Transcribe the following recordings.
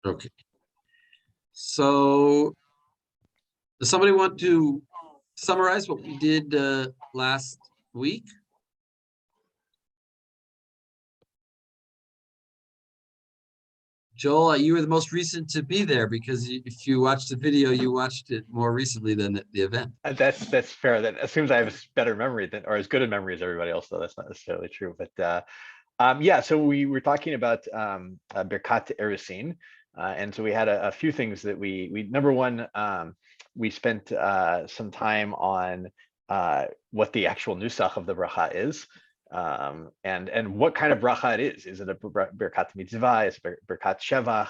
Okay. So does somebody want to summarize what we did last week? Joel, you were the most recent to be there because if you watched the video, you watched it more recently than the event. That's fair. That assumes I have a better memory than, or as good a memory as everybody else, though that's not necessarily true. But yeah, so we were talking about Birkat Erusin, and so we had a few things that we number one, we spent some time on what the actual nusach of the bracha is, and what kind of bracha it is. Is it a Birkat Mitzvah? Is it Birkat Shevach?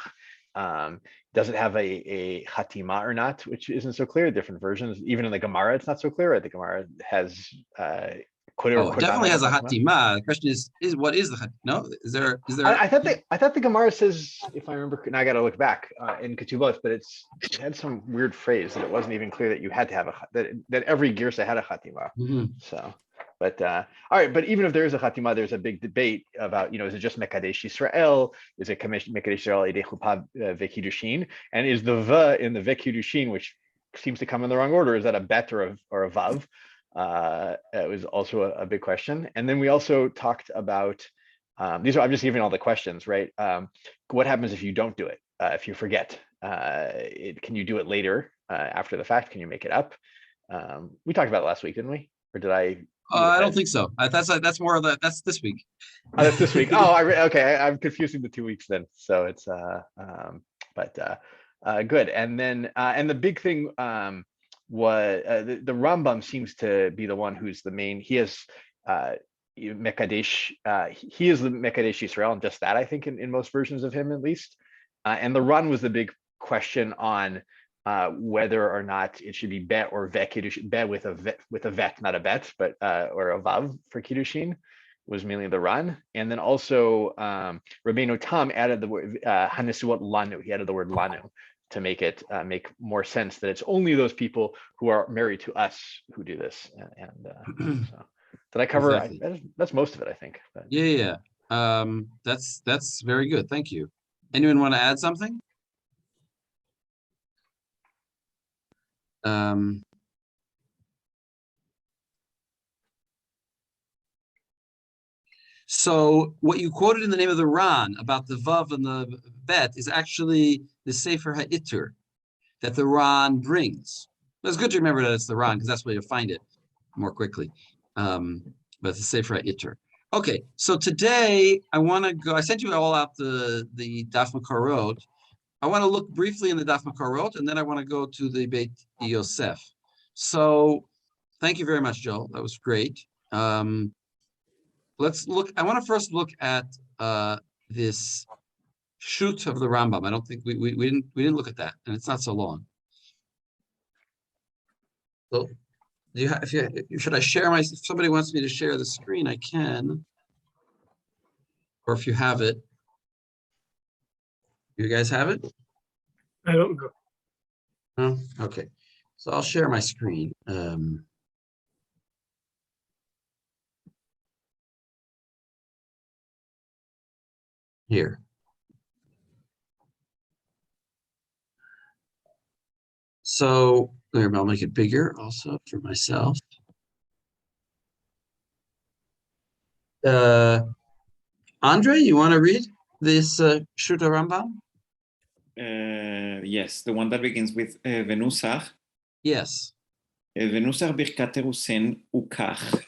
Does it have a Hatima or not, which isn't so clear. Different versions, even in the Gemara, it's not so clear. Right? The Gemara has could or Oh, it could not definitely have has a Hatima. hatima. The question is what is the hatima? No, is there? I thought the Gemara says, if I remember, now I got to look back in Ketubot, but it had some weird phrase that it wasn't even clear that you had to have that every girsa had a Hatima. So, but all right, but even if there is a Hatima, there's a big debate about, is it just Mekadesh Yisrael? Is it Mekadesh Yisrael Edei Chuppah Vekidushin? And is the V in the Vekidushin, which seems to come in the wrong order, is that a bet or a vav? It was also a big question. And then we also talked about, I'm just giving all the questions, right? What happens if you don't do it? If you forget, can you do it later after the fact? Can you make it up? We talked about it last week, didn't we? Or did I? I don't think so. That's more of that's this week. Oh, that's this week. Oh, okay. I'm confusing the 2 weeks then. So it's good. And then and the big thing the Rambam seems to be the one who's the main. He has Mekadesh. He is the Mekadesh Yisrael, and just that, I think, in most versions of him at least. And the Ran was the big question on whether or not it should be bet or vet kiddushin, bet with a vet, not a bet, but or a vav for kiddushin, was mainly the Ran. And then also Rabbeinu Tam added the word hanesuot lanu. He added the word lanu to make it make more sense that it's only those people who are married to us who do this. And so did I cover? Exactly. That's most of it, I think. But. Yeah. That's very good. Thank you. Anyone want to add something? So what you quoted in the name of the Ran about the Vav and the Bet is actually the Sefer HaItur that the Ran brings. But it's good to remember that it's the Ran because that's where you'll find it more quickly. But it's the Sefer HaItur. Okay, so today I want to go. I sent you all out the Daf Makorot. I want to look briefly in the Daf Makorot, and then I want to go to the Beit Yosef. So thank you very much, Joel. That was great. Let's look. I want to first look at this shoot of the Rambam. I don't think we didn't look at that, and it's not so long. So, should I share my? If somebody wants me to share the screen, I can. Or if you have it, you guys have it? I don't know. No? Okay. So I'll share my screen. Here. So I'll make it bigger also for myself. Andre, you want to read this Shuta Rambam? Yes, the one that begins with Venusach. Yes. Venusach birkat erusin ukach.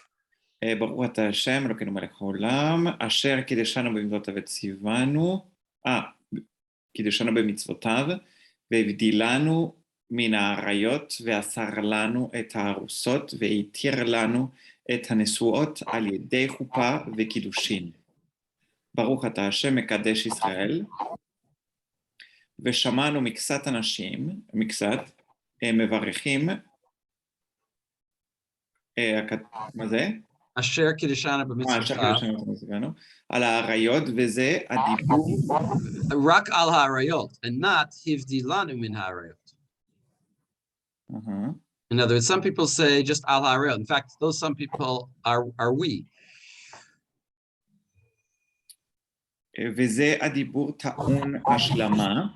ברוך אתה השם, אלוקינו מלך העולם, אשר קידשנו במצוותיו וציוונו, קידשנו במצוותיו, והבדילנו מן האריות, ואסר לנו את הארוסות, והתיר לנו את הנשואות על ידי חופה וקידושין. ברוך אתה השם מקדש ישראל, ושמענו מקצת אנשים, מברכים, מה זה? אשר קידשנו במצוותיו. על האריות, וזה הדיבור. רק על האריות, and not הבדילנו מן האריות. In other words, some people say just al ha'arayot. In fact, those some people are we. וזה הדיבור טעון השלמה.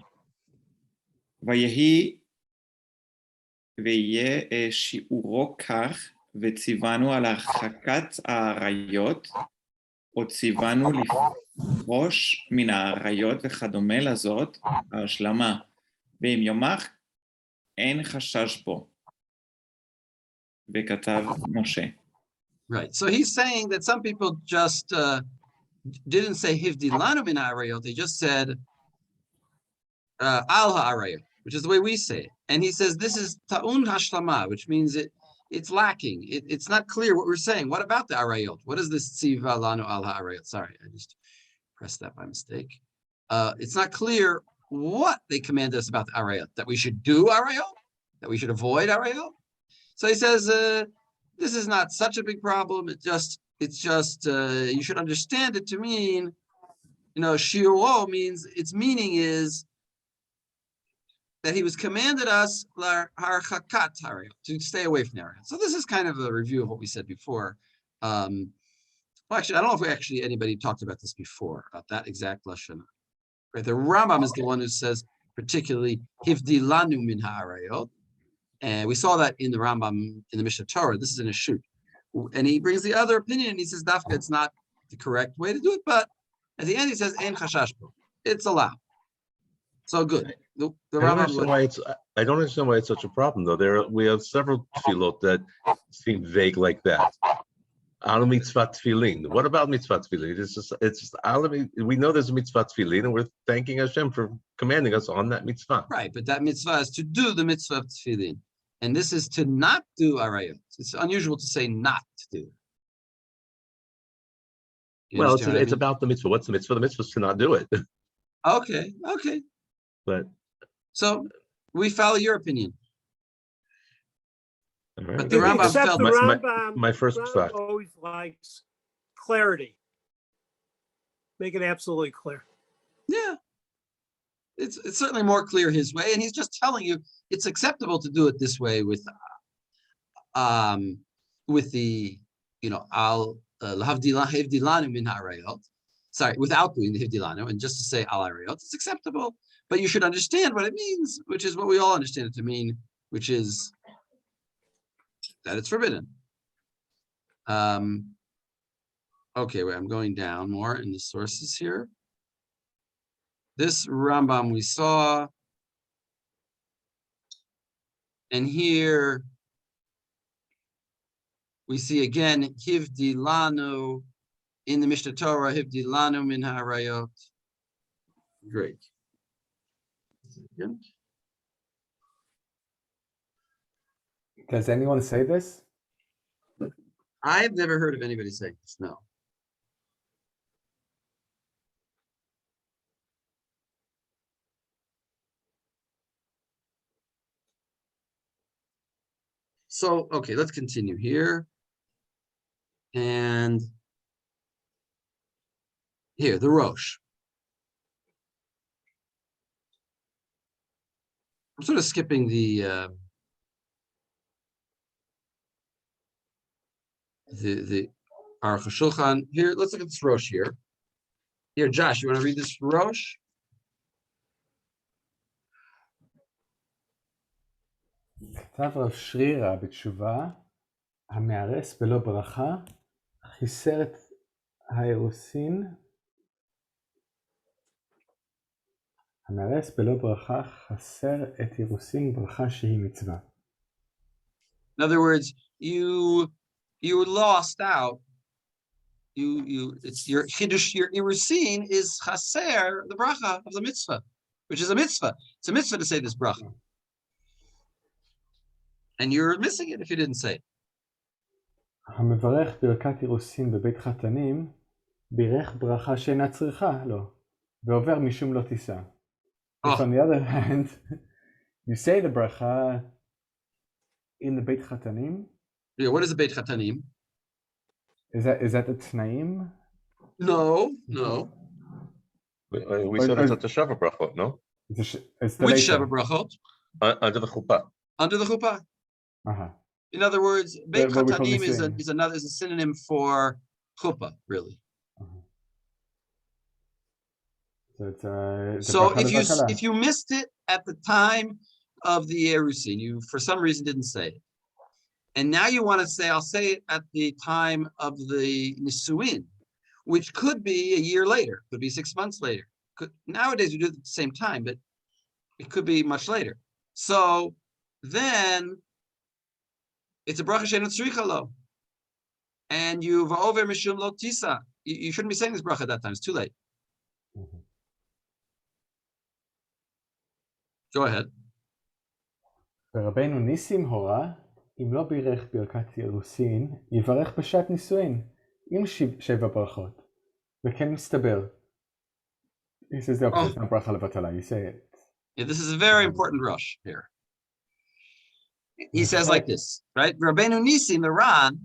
ויהיה שיעורו כך, וציוונו על הרחקת האריות, או ציוונו לפרוש מן האריות וכדומה לזאת, ההשלמה. ואם יאמר, אין חשש בו. וכתב משה. Right. So he's saying that some people just didn't say hivdilanu min ha'arayot. They just said al ha'arayot, which is the way we say it. And he says this is ta'un hashlama, which means it's lacking. It's not clear what we're saying. What about the arayot? What is this tziva lanu al ha'arayot? Sorry, I just pressed that by mistake. It's not clear what they command us about the arayot, that we should do arayot, that we should avoid arayot. So he says, this is not such a big problem. It's just you should understand it to mean, shiuro means its meaning is that he was commanded us to stay away from the area. So this is kind of a review of what we said before. Well, actually, I don't know if anybody talked about this before, about that exact lashon. Right? The Rambam is the one who says particularly hivdilanu min ha'arayot. And we saw that in the Rambam in the Mishnah Torah. This is in a shoot. And he brings the other opinion and he says, Dafka, it's not the correct way to do it, but at the end he says, Ein chashash bo. It's allowed. So good. The I don't understand why it's such a problem, though. We have several tefillot that seem vague like that. Al mitzvah tefillin. What about mitzvah tefillin? It's just we know there's a mitzvah tefillin, and we're thanking Hashem for commanding us on that mitzvah. Right, but that mitzvah is to do the mitzvah of tefillin, and this is to not do arayot. It's unusual to say not to do. Well, it's about the mitzvah. What's the mitzvah? The mitzvah is to not do it. Okay. But so we follow your opinion. Right. But the Rambam felt the Rambam, my first thought always likes clarity. Make it absolutely clear. Yeah. It's certainly more clear his way, and he's just telling you it's acceptable to do it this way with the al hivdilanu min ha'arayot. Sorry, without doing the hivdilanu and just to say al ha'arayot, it's acceptable. But you should understand what it means, which is what we all understand it to mean, which is that it's forbidden. Okay, wait, I'm going down more in the sources here. This Rambam we saw, and here we see again hivdilanu in the Mishnah Torah, hivdilanu min ha'arayot. Great. Does anyone say this? I've never heard of anybody saying this, no. So, okay, let's continue here. And here, the Rosh. I'm sort of skipping the Aruch HaShulchan. Here, let's look at this Rosh here. Here, Josh, you want to read this Rosh? כתב רב שרירא בתשובה, המארס בלא ברכה, חיסר את האירוסין, המארס בלא ברכה, חסר את אירוסין ברכה שהיא מצווה. In other words, you lost out. It's your irusin is chaser, the bracha of the mitzvah, which is a mitzvah. It's a mitzvah to say this bracha. And you're missing it if you didn't say it. המברך ברכת אירוסין בבית חתנים, בירך ברכה שאינה צריכה לו, ועובר משום לא תישא. If on the other hand, you say the bracha in the Beit Chatanim. Yeah, what is the Beit Chatanim? Is that the Tnaim? No. We said it's at the Sheva brachot, no? It's Which Sheva brachot? Under the chuppah. Under the chuppah. In other words, Beit Chatanim is a synonym for chuppah, really. So if you missed it at the time of the Erusin. You, for some reason, didn't say it. And now you want to say, I'll say it at the time of the Nisuin, which could be a year later, could be 6 months later. Nowadays, we do it at the same time, but it could be much later. So then it's a bracha she'eino tzricha lo. And you va'over mishum lo tisa. You shouldn't be saying this bracha at that time. It's too late. Go ahead. ורבנו ניסים הורה, אם לא בירך ברכת אירוסין, יברך בשעת נישואין, עם 7 ברכות. וכן מסתבר. He says the opposite, not bracha levatala, you say it. Yeah, this is a very important rush here. He says like this, right? Rabbeinu Nisim, the Ran,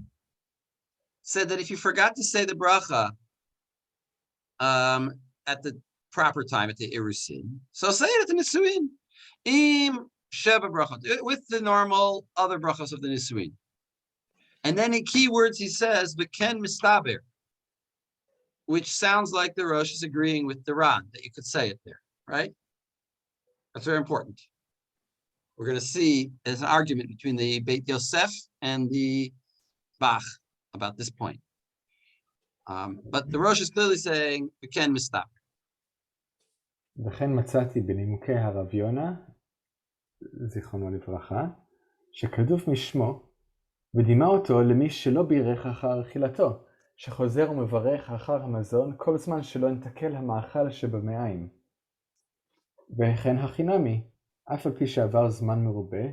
said that if you forgot to say the bracha at the proper time, at the Irusin, so say it at the Nisuin. Im Sheva brachot, with the normal other brachos of the Nisuin. And then in key words he says, B'ken mistaber, which sounds like the Rosh is agreeing with the Ran, that you could say it there, right? That's very important. We're going to see there's an argument between the Beit Yosef and the Bach about this point. But the Rosh is clearly saying, B'ken mistaber. וכן מצאתי בנימוקי הרב יונה, זיכרונו לברכה, שכתוב משמו, ודימה אותו למי שלא בירך אחר אכילתו, שחוזר ומברך אחר המזון כל זמן שלא נתקל המאכל שבמעיים. וכן החינמי, אף על פי שעבר זמן מרובה,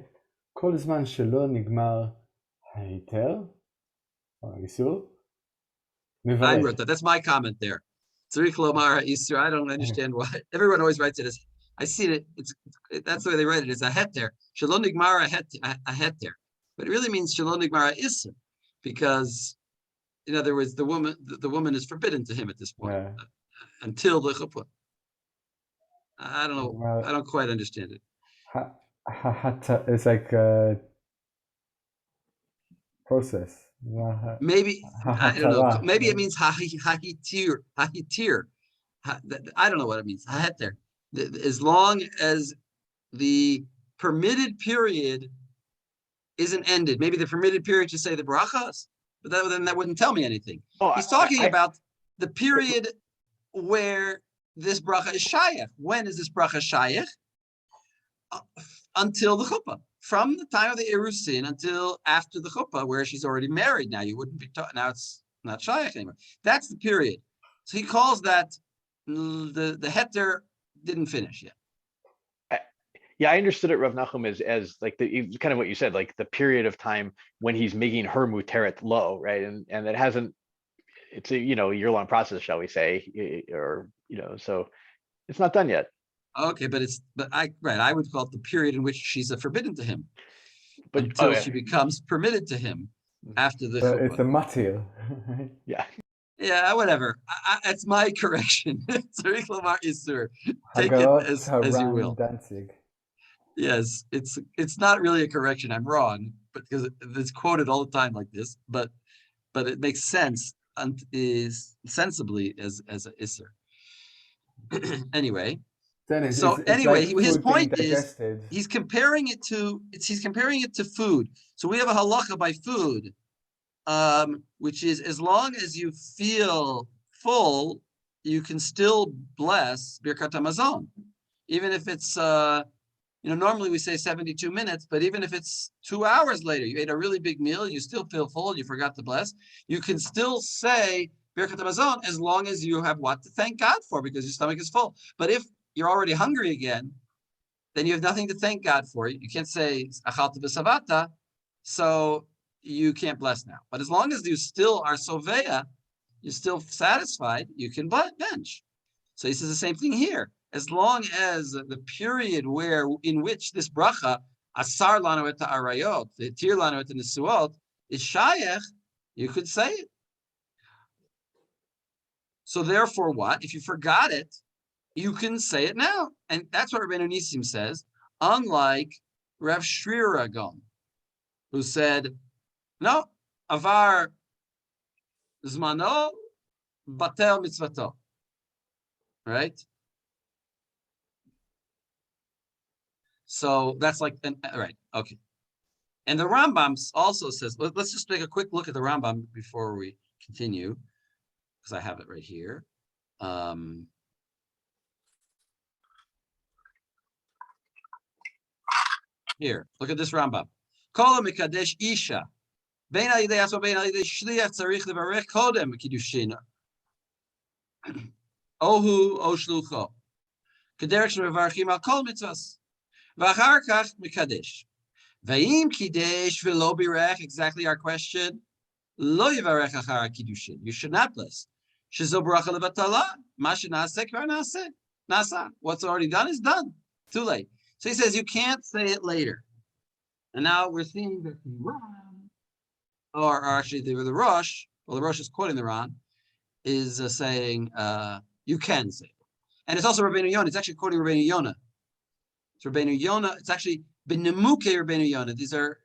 כל זמן שלא נגמר ההיתר, או האיסור, מברך. I wrote that. That's my comment there. Tzarich lomar ha'isur. I don't understand why. Everyone always writes it as, I see it, that's the way they write it, it's a heter. Shalom nigmar a heter. But it really means shalom nigmar ha'isur, because in other words, the woman is forbidden to him at this point, until the chuppah. I don't know. Well, I don't quite understand it. It's like a process. Maybe I don't know. Maybe it means hahitir. I don't know what it means. Haheter. As long as the permitted period isn't ended, maybe the permitted period to say the brachas, but then that wouldn't tell me anything. He's talking about the period where this bracha is shayach. When is this bracha shayach? Until the chuppah. From the time of the Irusin until after the chuppah, where she's already married. Now you wouldn't be taught. Now it's not shayach anymore. That's the period. So he calls that the heter didn't finish yet. Yeah, I understood it, Rav Nachum, as like the kind of what you said, like the period of time when he's making her muteret low, right? And it hasn't. It's a year-long process, shall we say, or so it's not done yet. Okay, but I would call it the period in which she's forbidden to him, but until she becomes permitted to him after the. It's a matir. Yeah, whatever. It's my correction. Tzarich lomar isur. Take it as you will. Danzig. Yes, it's not really a correction. I'm wrong, but because it's quoted all the time like this, but it makes sense and is sensibly as an isur. Anyway. Dennis, so anyway, like his point is he's comparing it to food. So we have a halacha by food, which is as long as you feel full, you can still bless Birkat Hamazon, even if it's normally we say 72 minutes, but even if it's 2 hours later, you ate a really big meal, you still feel full, you forgot to bless, you can still say Birkat Hamazon as long as you have what to thank God for, because your stomach is full. But if you're already hungry again, then you have nothing to thank God for. You can't say achalta v'savata, so you can't bless now. But as long as you still are soveya, you're still satisfied, you can bench. So he says the same thing here. As long as the period in which this bracha asar lanu et ha'arayot, v'tir lanu et ha'nesuot, is shayach, you could say it. So therefore, what if you forgot it? You can say it now. And that's what Rabbeinu Nisim says, unlike Rav Shrira Gon, who said, no, avar zmano batel mitzvato. Right? So that's like, right, okay. And the Rambam also says, let's just take a quick look at the Rambam before we continue, because I have it right here. Here, look at this Rambam. Kol mikadesh isha. Bein al-yidei aso bein al-yidei shliach tzarich levarech kodem kiddushin. Ohu o shlucho. Kederech shemevarchim al kol mitzvos. V'achar kach mikadesh. V'im kidesh v'lo birech, exactly our question. Lo yivarech achar kiddushin. You should not bless. Shezo bracha levatala. Ma shenaseh kvar naseh. Nasa. What's already done is done. Too late. So he says you can't say it later. And now we're seeing that the Ran, or actually the Rosh, well, the Rosh is quoting the Ran, is saying you can say it. And it's also Rabbeinu Yonah. It's actually quoting Rabbeinu Yonah. It's Rabbeinu Yonah. It's actually B'nemuke Rabbeinu Yonah. These are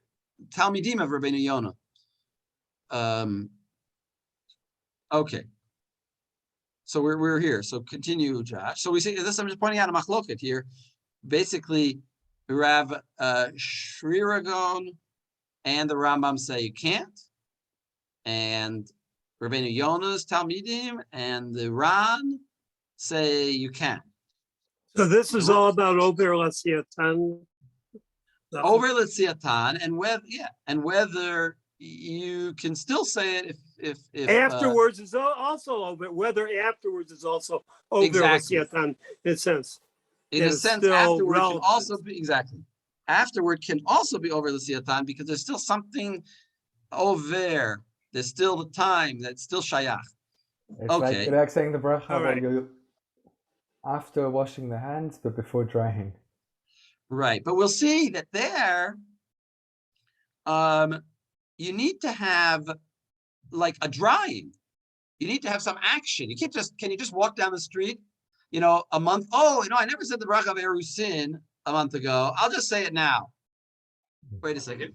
Talmidim of Rabbeinu Yonah. Okay. So we're here. So continue, Josh. So we see this. I'm just pointing out a machloket here. Basically, Rav Shriragon and the Rambam say you can't, and Rabbeinu Yonah's Talmidim and the Ran say you can. So this is all about Over L'Siatan. Over L'Siatan, and whether you can still say it if afterwards is also over. Whether afterwards is also Over exactly. L'Siatan in a sense. In a sense, afterward can also be exactly. Afterward can also be over the Siatan because there's still something over. There's still the time that's still shayach. It's okay. like saying the bracha right. After washing the hands, but before drying. Right, but we'll see that there, you need to have like a drying. You need to have some action. You can't just. Can you just walk down the street? A month. Oh, I never said the bracha of Erusin a month ago. I'll just say it now. Wait a second.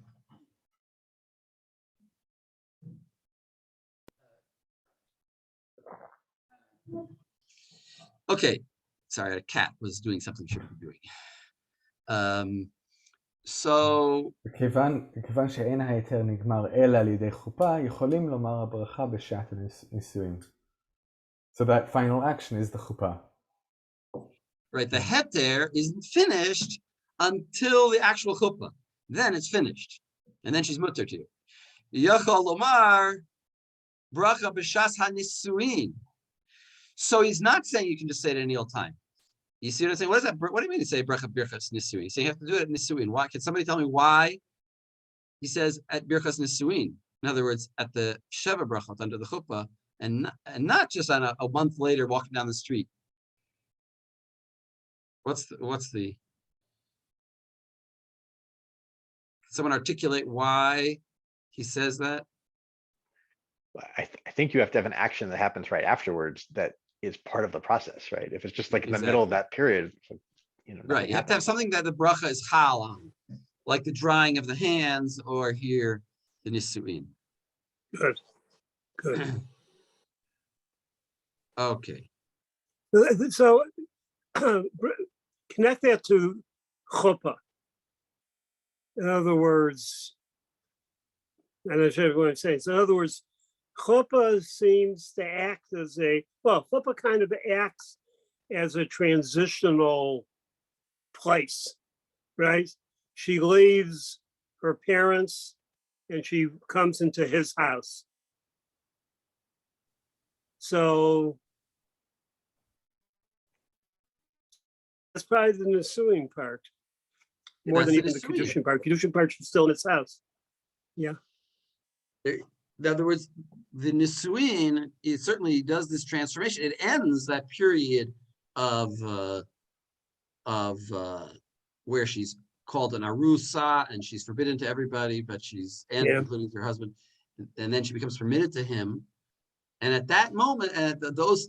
Okay. Sorry, a cat was doing something she shouldn't be doing. So... מכיוון שאין ההיתר נגמר אלא על ידי חופה, יכולים לומר הברכה בשעת הנישואים. So that final action is the chuppah. Right, the heter isn't finished until the actual chuppah. Then it's finished. And then she's mutter to you. Yachol lomar bracha b'shas hanisuin. So he's not saying you can just say it at any old time. You see what I'm saying? What is that? What do you mean to say bracha birchas nisuin? So you have to do it at nisuin. Why? Can somebody tell me why he says at birchas nisuin? In other words, at the sheva brachot under the chuppah, and not just on a month later walking down the street. What's the? Can someone articulate why he says that? I think you have to have an action that happens right afterwards that is part of the process, right? If it's just like in the middle of that period, like, right. You have to have something that the bracha is chal on, like the drying of the hands, or here the nisuin. Good. Okay. So connect that to chuppah. In other words, and I should what I'm saying. So in other words, chuppah seems to act as chuppah kind of acts as a transitional place, right? She leaves her parents and she comes into his house. So that's probably the nisuin part, more than even the Kiddushin part. Kiddushin part is still in its house. Yeah. In other words, the nisuin, it certainly does this transformation. It ends that period of where she's called an arusa and she's forbidden to everybody, but including to her husband, and then she becomes permitted to him. And at that moment, and those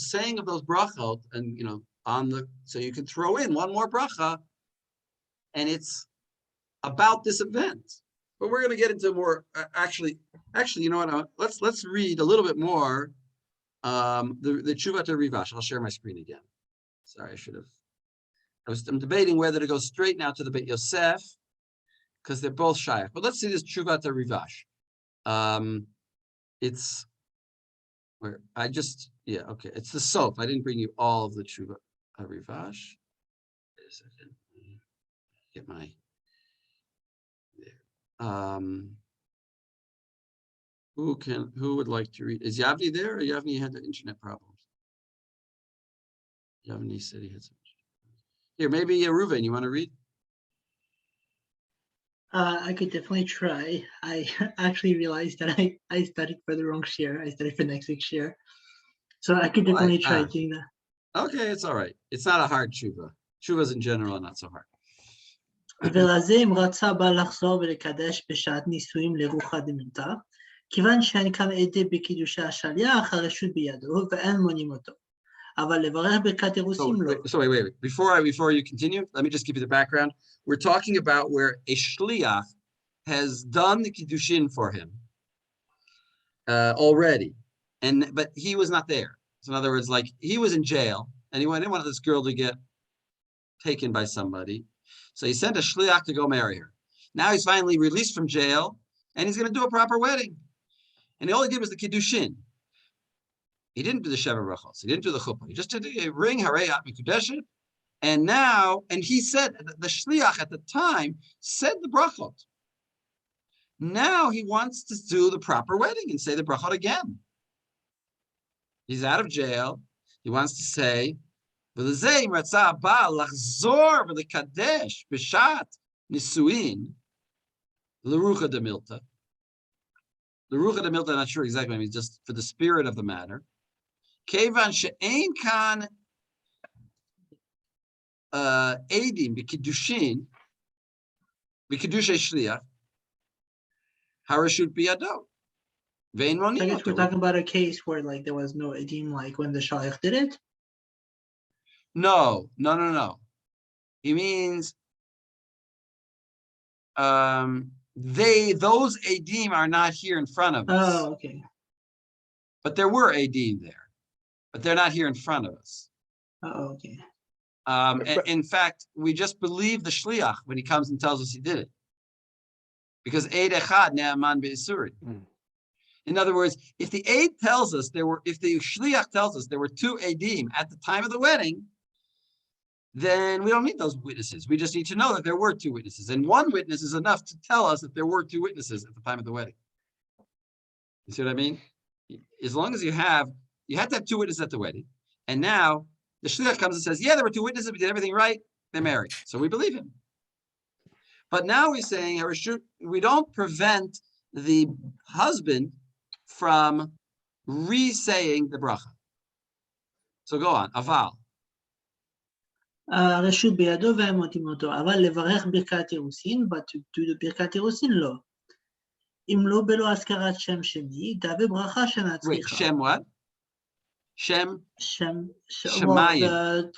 saying of those brachot, and so you can throw in one more bracha, and it's about this event. But we're going to get into more. Actually, you know what? Let's read a little bit more. The Tshuva to Rivash. I'll share my screen again. Sorry, I should have. I'm debating whether to go straight now to the Beit Yosef, because they're both shaykh. But let's see this Tshuvat Rivash. It's where okay. It's the Sof. I didn't bring you all of the Tshuvat Rivash. Wait a second. Get my who would like to read? Is Yavni there, or Yavni had the internet problems? Yavni said he had some. Here, maybe Reuven, you want to read? I could definitely try. I actually realized that I studied for the wrong share. I studied for next week's share. So I could definitely try doing that. Okay, it's all right. It's not a hard tshuva. Tshuvas in general are not so hard. ולזה אם רצה בא לחזור ולקדש בשעת נישואים לרוחא דמילתא, כיוון שאין כאן עדי בקידושי השליח, הרשות בידו ואין מונים אותו. אבל לברך ברכת אירוסין לא. So wait. Before you continue, let me just give you the background. We're talking about where a shliach has done the kiddushin for him already, but he was not there. So in other words, like he was in jail, and he didn't want this girl to get taken by somebody. So he sent a shliach to go marry her. Now he's finally released from jail, and he's going to do a proper wedding. And all he did was the kiddushin. He didn't do the sheva brachos. He didn't do the chuppah. He just did a ring, harei mikudeshet. And he said, the shliach at the time said the brachot. Now he wants to do the proper wedding and say the brachot again. He's out of jail. He wants to say, v'lezei ratzah ba lachzor v'lekadesh b'shat nisuin l'rucha demilta. L'rucha demilta, I'm not sure exactly what it means, just for the spirit of the matter. Kevan she'ein kan edim b'kiddushin b'kiddushay shliach harashut biyado. I guess we're talking about a case where like there was no edim, like when the shaliach did it. No. He means those edim are not here in front of us. Oh, okay. But there were edim there, but they're not here in front of us. Oh, okay. In fact, we just believe the shliach when he comes and tells us he did it, because eid echad ne'aman be'isuri. In other words, if the aid tells us if the shliach tells us there were two edim at the time of the wedding, then we don't need those witnesses. We just need to know that there were two witnesses, and one witness is enough to tell us that there were two witnesses at the time of the wedding. You see what I mean? As long as you had to have two witnesses at the wedding, and now the shliach comes and says, yeah, there were two witnesses, we did everything right, they're married. So we believe him. But now we're saying we don't prevent the husband from re-saying the bracha. So go on, aval. הרשות בידו והם מותים אותו, אבל לברך ברכת אירוסין, but to do the ברכת אירוסין לא. אם לא בלא הזכרת שם שני, תהווה ברכה שאינה צריכה. Wait, Shem what? Shem? Shemayim.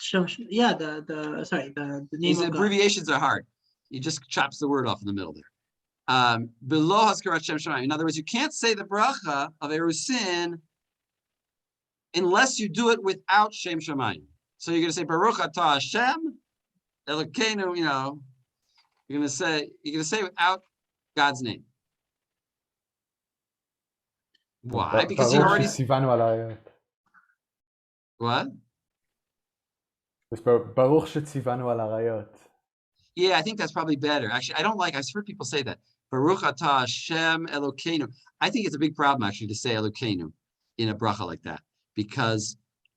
The name These of abbreviations are hard. He just chops the word off in the middle there. Below Haskarat Shem Shemayim. In other words, you can't say the bracha of Erusin unless you do it without Shem Shemayim. So you're going to say Baruch Atah Hashem Elokeinu. You're going to say without God's name. Why? Because you already. What? ברוך שציוונו על עריות. Yeah, I think that's probably better. Actually, I've heard people say that. Baruch atah Hashem Elokeinu. I think it's a big problem, actually, to say Elokeinu in a bracha like that. Because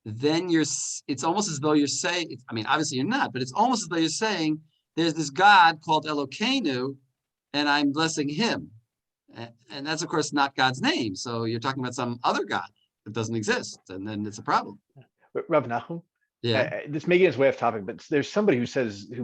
then it's almost as though you're saying, obviously you're not, but it's almost as though you're saying, there's this God called Elokeinu, and I'm blessing him. And that's, of course, not God's name. So you're talking about some other God that doesn't exist, and then it's a problem. Rav Nachum, Yeah. this may get his way off topic, but there's somebody who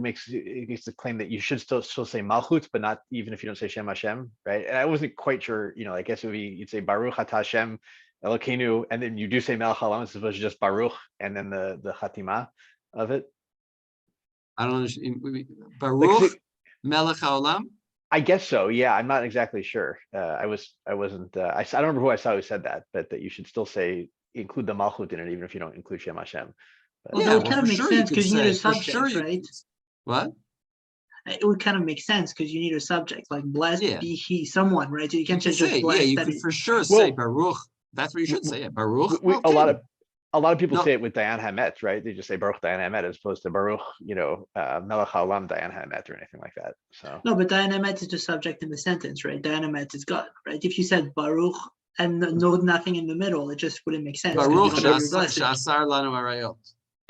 makes the claim that you should still say Malchut, but not even if you don't say Shem Hashem, right? And I wasn't quite sure, I guess it would be, you'd say Baruch Atah Hashem Elokeinu, and then you do say Melech HaOlam, as opposed to just Baruch, and then the Chatima of it. I don't understand. Baruch Melech HaOlam? I guess so. Yeah, I'm not exactly sure. I wasn't. I don't remember who I saw who said that, but that you should still include the Malchut in it, even if you don't include Shem Hashem. But, Well, Yeah, that would well, kind of for make sure sense could because you need a say- for subject, sure you right? could- What? It would kind of make sense because you need a subject, like blessed Yeah. be he, someone, right? So you You can't can just say, yeah, bless you that could it- for sure say Well, Baruch. That's what you should say. Yeah, Baruch. a lot of people No. say it with Dayan Hamet, right? They just say Baruch Dayan Hamet as opposed to Baruch, Melech Haolam Dayan Hamet or anything like that. So No, but Dynamet is the subject in the sentence, right? Dynamet is God, right? If you said Baruch and no nothing in the middle, it just wouldn't make sense. 'cause you Baruch don't know what you're blessing. Shasar Lanu Arayot.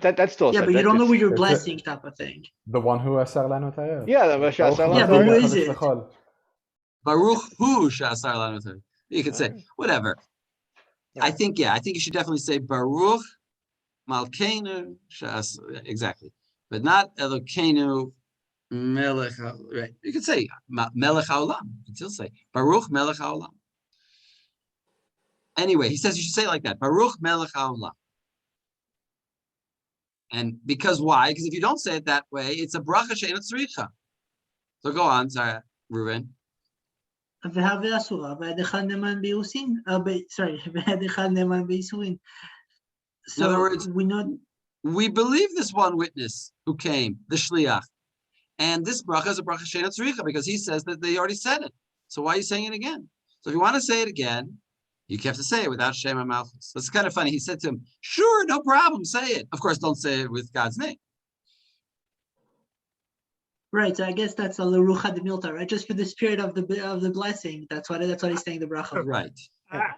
that's still a Yeah, but subject. you don't know what you're it's a- blessing, type of thing. The one who asar lanu et hayot. Yeah, the Baruch Shasar hu Yeah, Lanu but who Adonai is HaKadosh it? l'chol. Baruch Hu Shasar Lanu. You could say whatever. I Alright. think you should definitely say Baruch Malkeinu Shas, exactly, but not Elokeinu Melech. Right? You could say Melech Haolam. You can still say Baruch Melech Haolam. Anyway, he says you should say it like that. Baruch Melech Haolam. And because why? Because if you don't say it that way, it's a bracha she'en tzricha. So go on, sorry, Reuven. והווה אסורה, ועד אחד נאמן באירוסין, sorry, ועד אחד נאמן באיסורין. In other So words, we know, we believe this one witness who came, the shliach, and this bracha is a bracha she'en tzricha because he says that they already said it. So why are you saying it again? So if you want to say it again, you have to say it without Shem HaMalchus. That's kind of funny. He said to him, "Sure, no problem, say it." Of course, don't say it with God's name. right, so I guess that's a Lerucha de Milta, right? Just for the spirit of the blessing. That's what he's saying, the bracha. Right.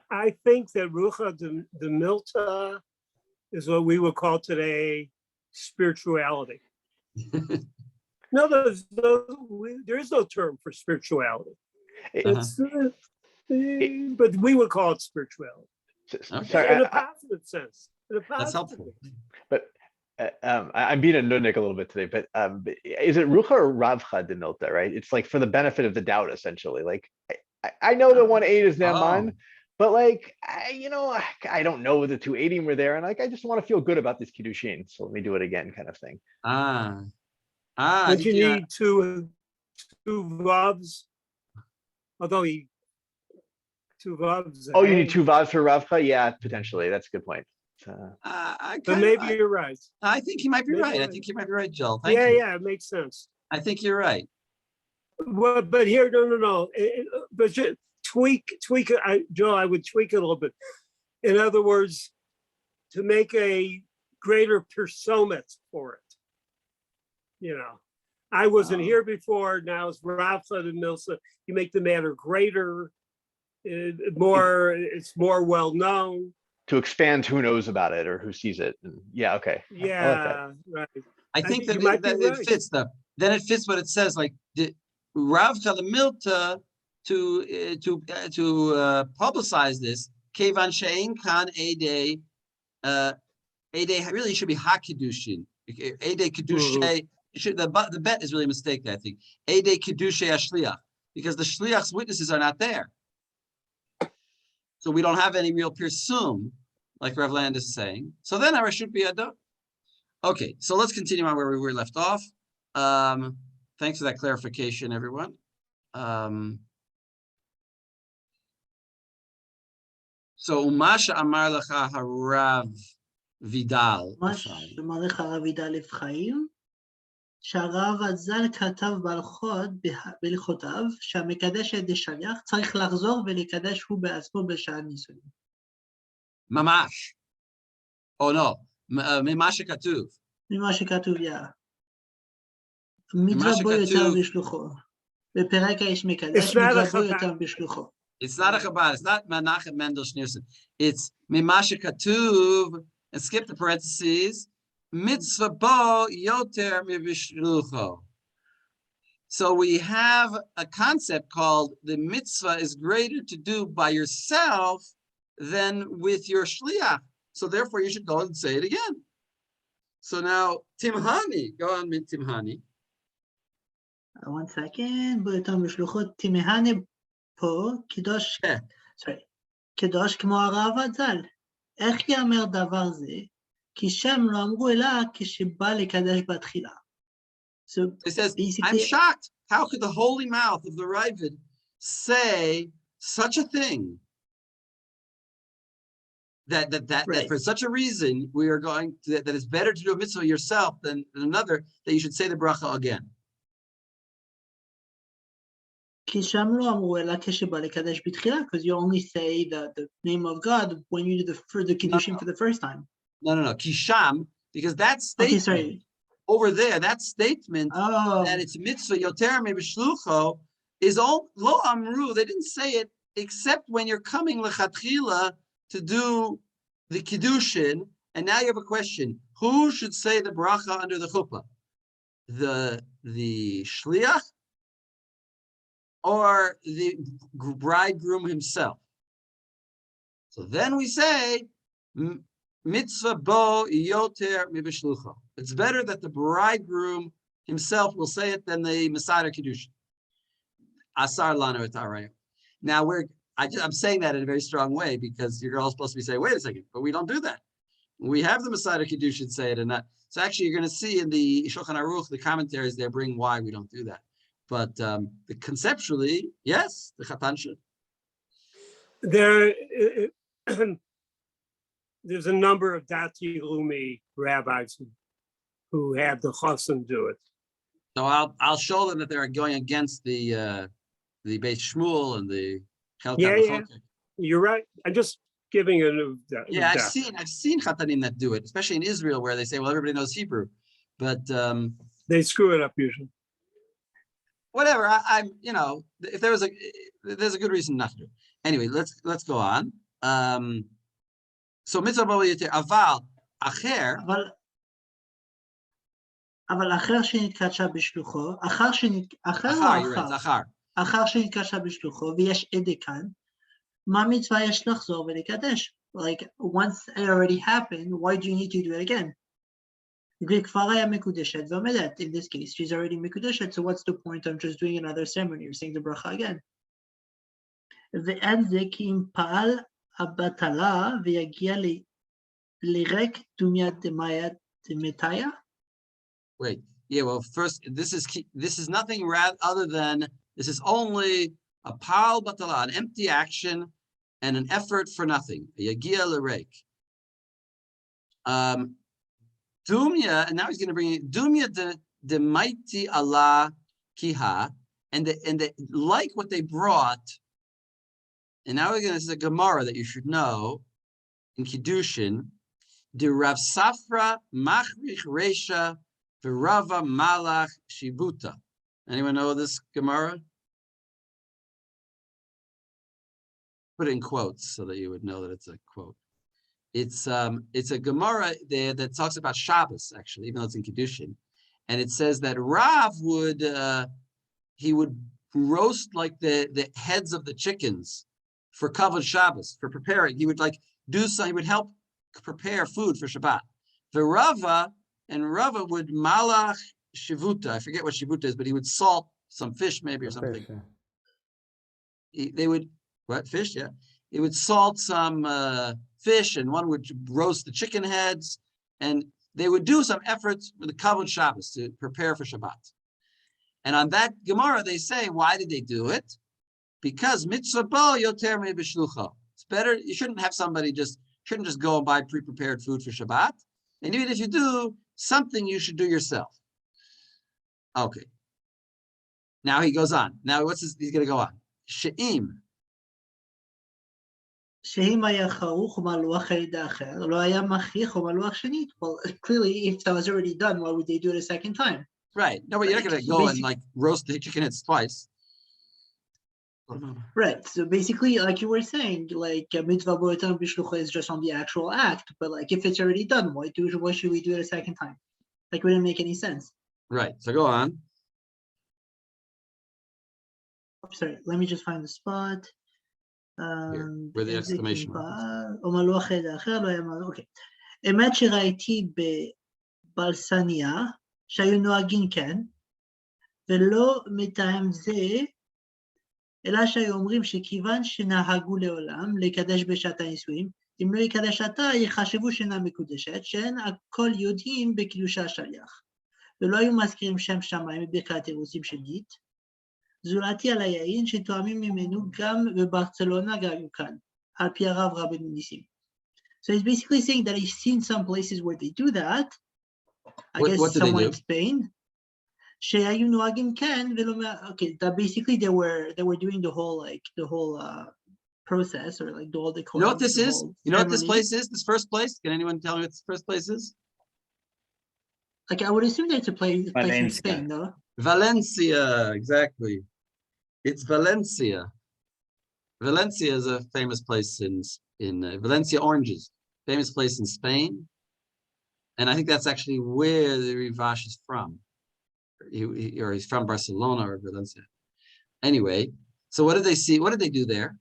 I think that Rucha de Milta is what we would call today spirituality. No, there is no term for spirituality. It's, but we would call it spirituality Sorry, in a positive sense. In a That's positive helpful. but I'm being a nudnik a little bit today, but is it Rucha or Ravcha de Milta, right? It's like for the benefit of the doubt, essentially. Like I know that 1-8 is Naaman, but like I don't know the 280 were there, and like I just want to feel good about this Kiddushin, so let me do it again, kind of thing. Don't you need two vavs? Although two vavs. Oh, you need two vavs for Ravcha? Yeah, potentially. That's a good point. But maybe you're right. I think he might be Maybe right. I right. think you might be right, Joel. Thank you. Yeah, it makes sense. I think you're right. Well, but here, no. But just tweak it. Joe, I would tweak it a little bit. In other words, to make a greater persomet for it. I wasn't here before. Now it's Ravcha and Milsa. You make the matter greater, it's more well known. To expand who knows about it or who sees it. And yeah, okay. Yeah, I like that. right. I think that, you might be it right. fits then it fits what it says, like Rav Chalamilta to publicize this. Kevan Shein Khan Ede really should be Hakidushin. Ede Kedushay. The bet is really a mistake, I think. Ede Kedushay Ashliach, because the Shliach's witnesses are not there. So we don't have any real pirsum, like Rav Land is saying. So then our should be adon. Okay, so let's continue on where we were left off. Thanks for that clarification, everyone. So Umasha Amar Lecha Harav Vidal. מה שאמר לך הרב וידל אפרים, שהרב הז"ל כתב בהלכותיו, שהמקדש ידי שליח צריך לחזור ולקדש הוא בעצמו בשעת נישואין. ממש. או לא, ממה שכתוב. ממה שכתוב, מדרבו יותר בשלוחו. בפרק האיש מקדש, מדרבו יותר בשלוחו. It's not a Chabad. It's not Menachem Mendel Schneerson. It's Mimasha Katuv, and skip the parentheses. Mitzvah bo yoter mivishlucho. So we have a concept called the mitzvah is greater to do by yourself than with your shliach. So therefore, you should go and say it again. So now, Timhani, go on with Timhani. 1 second, בו יותר בשלוחו, תימהני פה, קדוש כמו הרב הז"ל. איך יאמר דבר זה? כי שם לא אמרו אלא כשבא לקדש בתחילה. So it says, I'm shocked. How could the holy mouth of the Ravid say such a thing? that Right. for such a reason we are going to, that it's better to do a mitzvah yourself than another, that you should say the bracha again. כי שם לא אמרו אלא כשבא לקדש בתחילה, because you only say the name of God when you do the kiddushin for the first time. No. Kisham, because that Okay, statement sorry. over there, that statement Oh, that it's mitzvah yoter mebishlucho is all lo amru. They didn't say it except when you're coming lechatchila to do the kiddushin, and now you have a question: who should say the bracha under the chuppah? The shliach or the bridegroom himself? So then we say mitzvah bo yoter mibishlucho. It's better that the bridegroom himself will say it than the Messiah Kiddushin. Asar lanu et harayu. Now I'm saying that in a very strong way because you're all supposed to be saying, wait a second, but we don't do that. We have the Messiah Kiddushin say it, and that. So actually, you're going to see in the Shulchan Aruch, the commentaries there bring why we don't do that. But conceptually, yes, the Chatan should. There's a number of Dati Lumi rabbis who have the chassan do it. So I'll show them that they're going against the Beit Shmuel and the Chelkat Yeah, B'Chokek. you're right. I'm just giving a new. Yeah, I've seen Chatanim that do it, especially in Israel, where they say, well, everybody knows Hebrew, but they screw it up usually. Whatever. I'm, if there's a good reason not to do it. Anyway, let's go on. So mitzvah bo yoter aval acher. אבל אחר שנתקדשה בשלוחו, אחר שנתקדשה בשלוחו, ויש עדה כאן, מה מצווה יש לחזור ולקדש? Like, once it already happened, why do you need to do it again? כבר היה מקודשת ועומדת. In this case, she's already מקודשת, so what's the point of just doing another ceremony or saying the bracha again? ואין זה כי אם פעל הבטלה ויגיע לריק דומיה דמיה דמתיה? Wait, yeah, well, first, this is nothing other than, this is only a pal batala, an empty action and an effort for nothing. Yagia l'reik. Dumya, and now he's going to bring in Dumya de mighty Allah kiha, and the like what they brought. And now this is a Gemara that you should know in Kiddushin. De Rav Safra Machrich Resha Rava Malach Shibuta. Anyone know this Gemara? Put it in quotes so that you would know that it's a quote. It's a Gemara there that talks about Shabbos, actually, even though it's in Kiddushin. And it says that Rav would roast like the heads of the chickens for Kavod Shabbos, for preparing. He would he would help prepare food for Shabbat. The Rava would malach shivuta. I forget what shivuta is, but he would salt some fish maybe or something. Fish, yeah. They would, what, fish? Yeah. He would salt some fish, and one would roast the chicken heads, and they would do some efforts with the Kavod Shabbos to prepare for Shabbat. And on that Gemara, they say, why did they do it? Because mitzvah bo yoter me b'shlucha. It's better, you shouldn't have somebody shouldn't just go and buy pre-prepared food for Shabbat. And even if you do, something you should do yourself. Okay. Now he goes on. Now he's going to go on. She'im. שאם היה חרוך ומלוח על ידי אחר, לא היה מכריח ומלוח שנית. Well, clearly, if that was already done, why would they do it a second time? Right. No, but you're not going to go and roast the chicken heads twice. Right. So basically, like you were saying, mitzvah bo yoter b'shlucha is just on the actual act, but if it's already done, why should we do it a second time? It wouldn't make any sense. Right. So go on. Sorry, let me just find the spot. Here, where the exclamation mark. Okay. אמת שראיתי בבלסניה, שהיו נוהגים כן, ולא מטעם זה, אלא שהיו אומרים שכיוון שנהגו לעולם לקדש בשעת הנישואים, אם לא יקדש עתה, יחשבו שאינה מקודשת, שאין הכל יודעים בקידוש השליח. ולא היו מזכירים שם שמיים בברכת אירוסים שנית, זולתי על היין שתואמים ממנו גם בברצלונה גם כאן, על פי הרב רבי ניסים. So he's basically saying that he's seen some places where they do that. I guess What do they somewhere do? in Spain. שהיו נוהגים כן, okay, that basically they were doing the whole process, or like all the You know what this the is? whole You know what this ceremony. place is? This first place? Can anyone tell me what this first place is? Like I would assume that it's a place in Valencia. Spain, no? Valencia, exactly. It's Valencia. Valencia is a famous place in Valencia oranges, famous place in Spain, and I think that's actually where the Rivash is from. Or he's from Barcelona or Valencia. Anyway, so what did they see? What did they do there?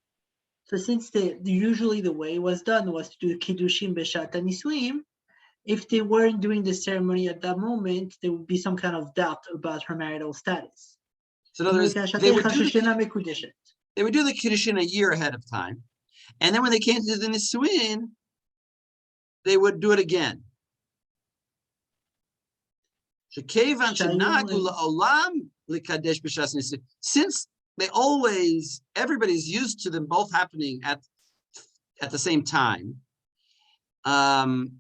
So since usually the way it was done was to do Kiddushim Beshat HaNisuim, if they weren't doing the ceremony at that moment, there would be some kind of doubt about her marital status. So in other words, they would do the Kiddushin a year ahead of time, and then when they came to the Nisuin, they would do it again. Since everybody's used to them both happening at the same time, and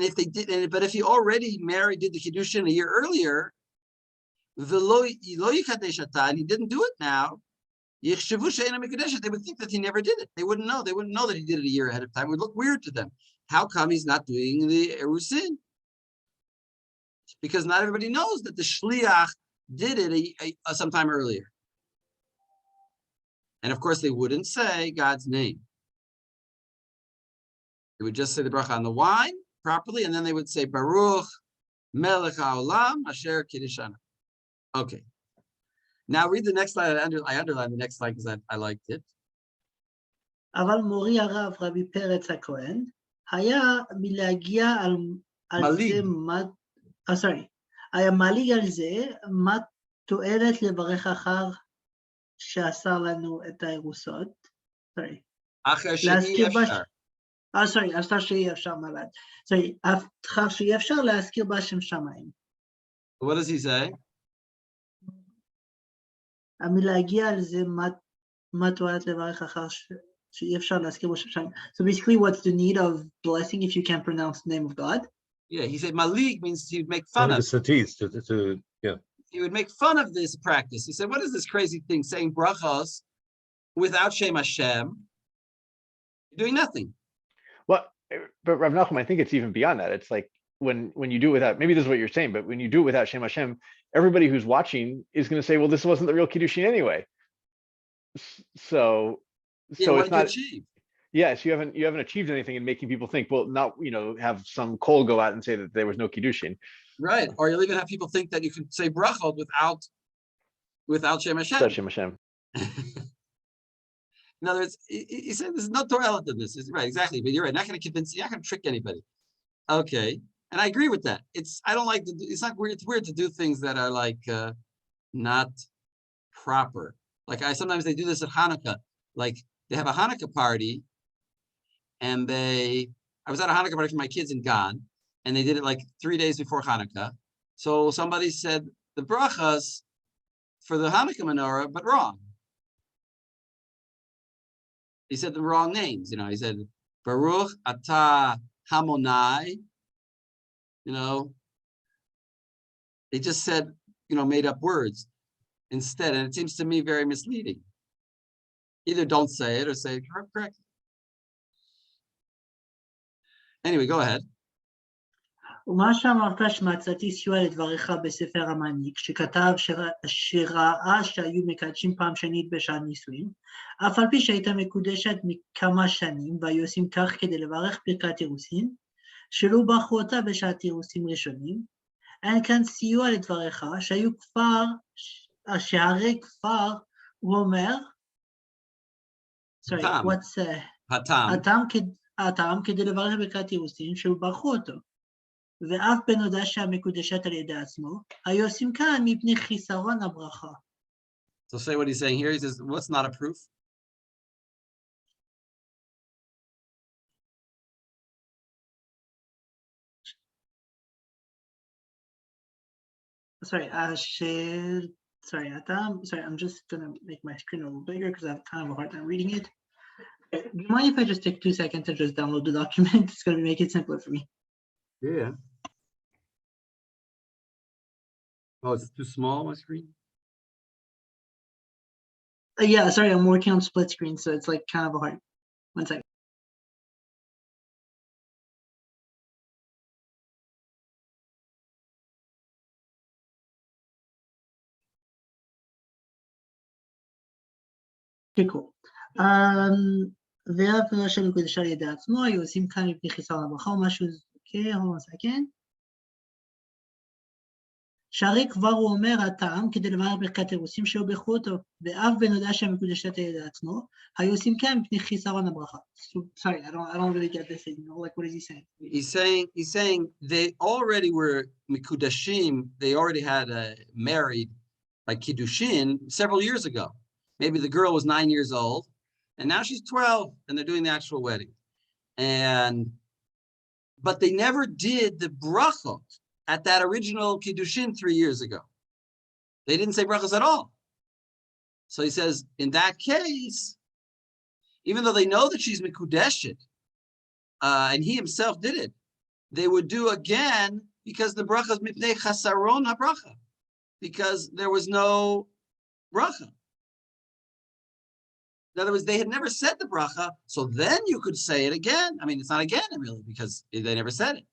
if they did, but if he already did the Kiddushin a year earlier, and he didn't do it now, they would think that he never did it. They wouldn't know. They wouldn't know that he did it a year ahead of time. It would look weird to them. How come he's not doing the Erusin? Because not everybody knows that the Shliach did it sometime earlier. And of course, they wouldn't say God's name. They would just say the bracha on the wine properly, and then they would say Baruch Melech HaOlam Asher Kiddishana. Okay. Now read the next slide. I underlined the next slide because I liked it. אבל מורי הרב רבי פרץ הכהן היה מלהגיע על זה היה מליג על זה מה תועלת לברך אחר שאסר לנו את האירוסות. אחר שאי אפשר. אחר שאי אפשר מלד. אחר שאי אפשר להזכיר בשם שמיים. What does he say? מלהגיע על זה מה תועלת לברך אחר שאי אפשר להזכיר בשם שמיים. So basically what's the need of blessing if you can't pronounce the name of God? Yeah, he said malig means he'd make fun of it. He would make fun of this practice. He said, what is this crazy thing, saying brachos without Shem Hashem? You're doing nothing. Well, but Rav Nachum, I think it's even beyond that. It's like when you do it without, maybe this is what you're saying, but when you do it without Shem Hashem, everybody who's watching is going to say, well, this wasn't the real Kiddushin anyway. So it's not. Yes, you haven't achieved anything in making people think, well, not, have some koll go out and say that there was no Kiddushin. Right. Or you'll even have people think that you can say brachot without Shem Hashem. Without Shem Hashem. In other words, he said there's no Torah in this. Right, exactly. But you're right. Not going to convince, you're not going to trick anybody. Okay. And I agree with that. I don't like to do, it's not weird. It's weird to do things that are like not proper. Like sometimes they do this at Hanukkah. Like they have a Hanukkah party, and I was at a Hanukkah party for my kids in Gan, and they did it like 3 days before Hanukkah. So somebody said the brachas for the Hanukkah menorah, but wrong. He said the wrong names. He said Baruch Atah Hamonai. They just said, made up words instead, and it seems to me very misleading. Either don't say it or say it correctly. Anyway, go ahead. ומה שאמרת שמצאתי סיוע לדבריך בספר המנהיג, שכתב שראה שהיו מקדשים פעם שנית בשעת נישואים, אף על פי שהייתה מקודשת מכמה שנים, והיו עושים כך כדי לברך ברכת אירוסין, שלא ברכו אותה בשעת אירוסים ראשונים, אין כאן סיוע לדבריך, שהרי כפר, הוא אומר, הטעם כדי לברך ברכת אירוסין, שלא ברכו אותו. ואף בנודע שהמקודשת על ידי עצמו, היו עושים כאן מפני חיסרון הברכה. So say what he's saying here. He says, what's not a proof? Sorry, I'm just gonna make my screen a little bigger because I have kind of a hard time reading it. Do you mind if I just take 2 seconds to just download the document? It's going to make it simpler for me. Yeah. Oh, it's too small, my screen? Yeah, sorry, I'm working on split screen, so it's like kind of a hard. 1 second. Okay, cool. והפרש של מקודשה על ידי עצמו, היו עושים כאן מפני חיסרון הברכה או משהו, אוקיי, hold on a second. שהרי כבר הוא אומר הטעם כדי לברר ברכת אירוסים שהיו בחוטו, ואף בנודע שהמקודשת על ידי עצמו, היו עושים כן מפני חיסרון הברכה. Sorry, I don't really get this, you know, like what is he saying? He's saying they already were mikudashim, they already had married by kiddushin several years ago. Maybe the girl was 9 years old, and now she's 12, and they're doing the actual wedding. But they never did the brachot at that original kiddushin 3 years ago. They didn't say brachos at all. So he says, in that case, even though they know that she's mikudeshet, and he himself did it, they would do again because the bracha is mipnei chasaron habracha, because there was no bracha. In other words, they had never said the bracha, so then you could say it again. I mean, it's not again really because they never said it,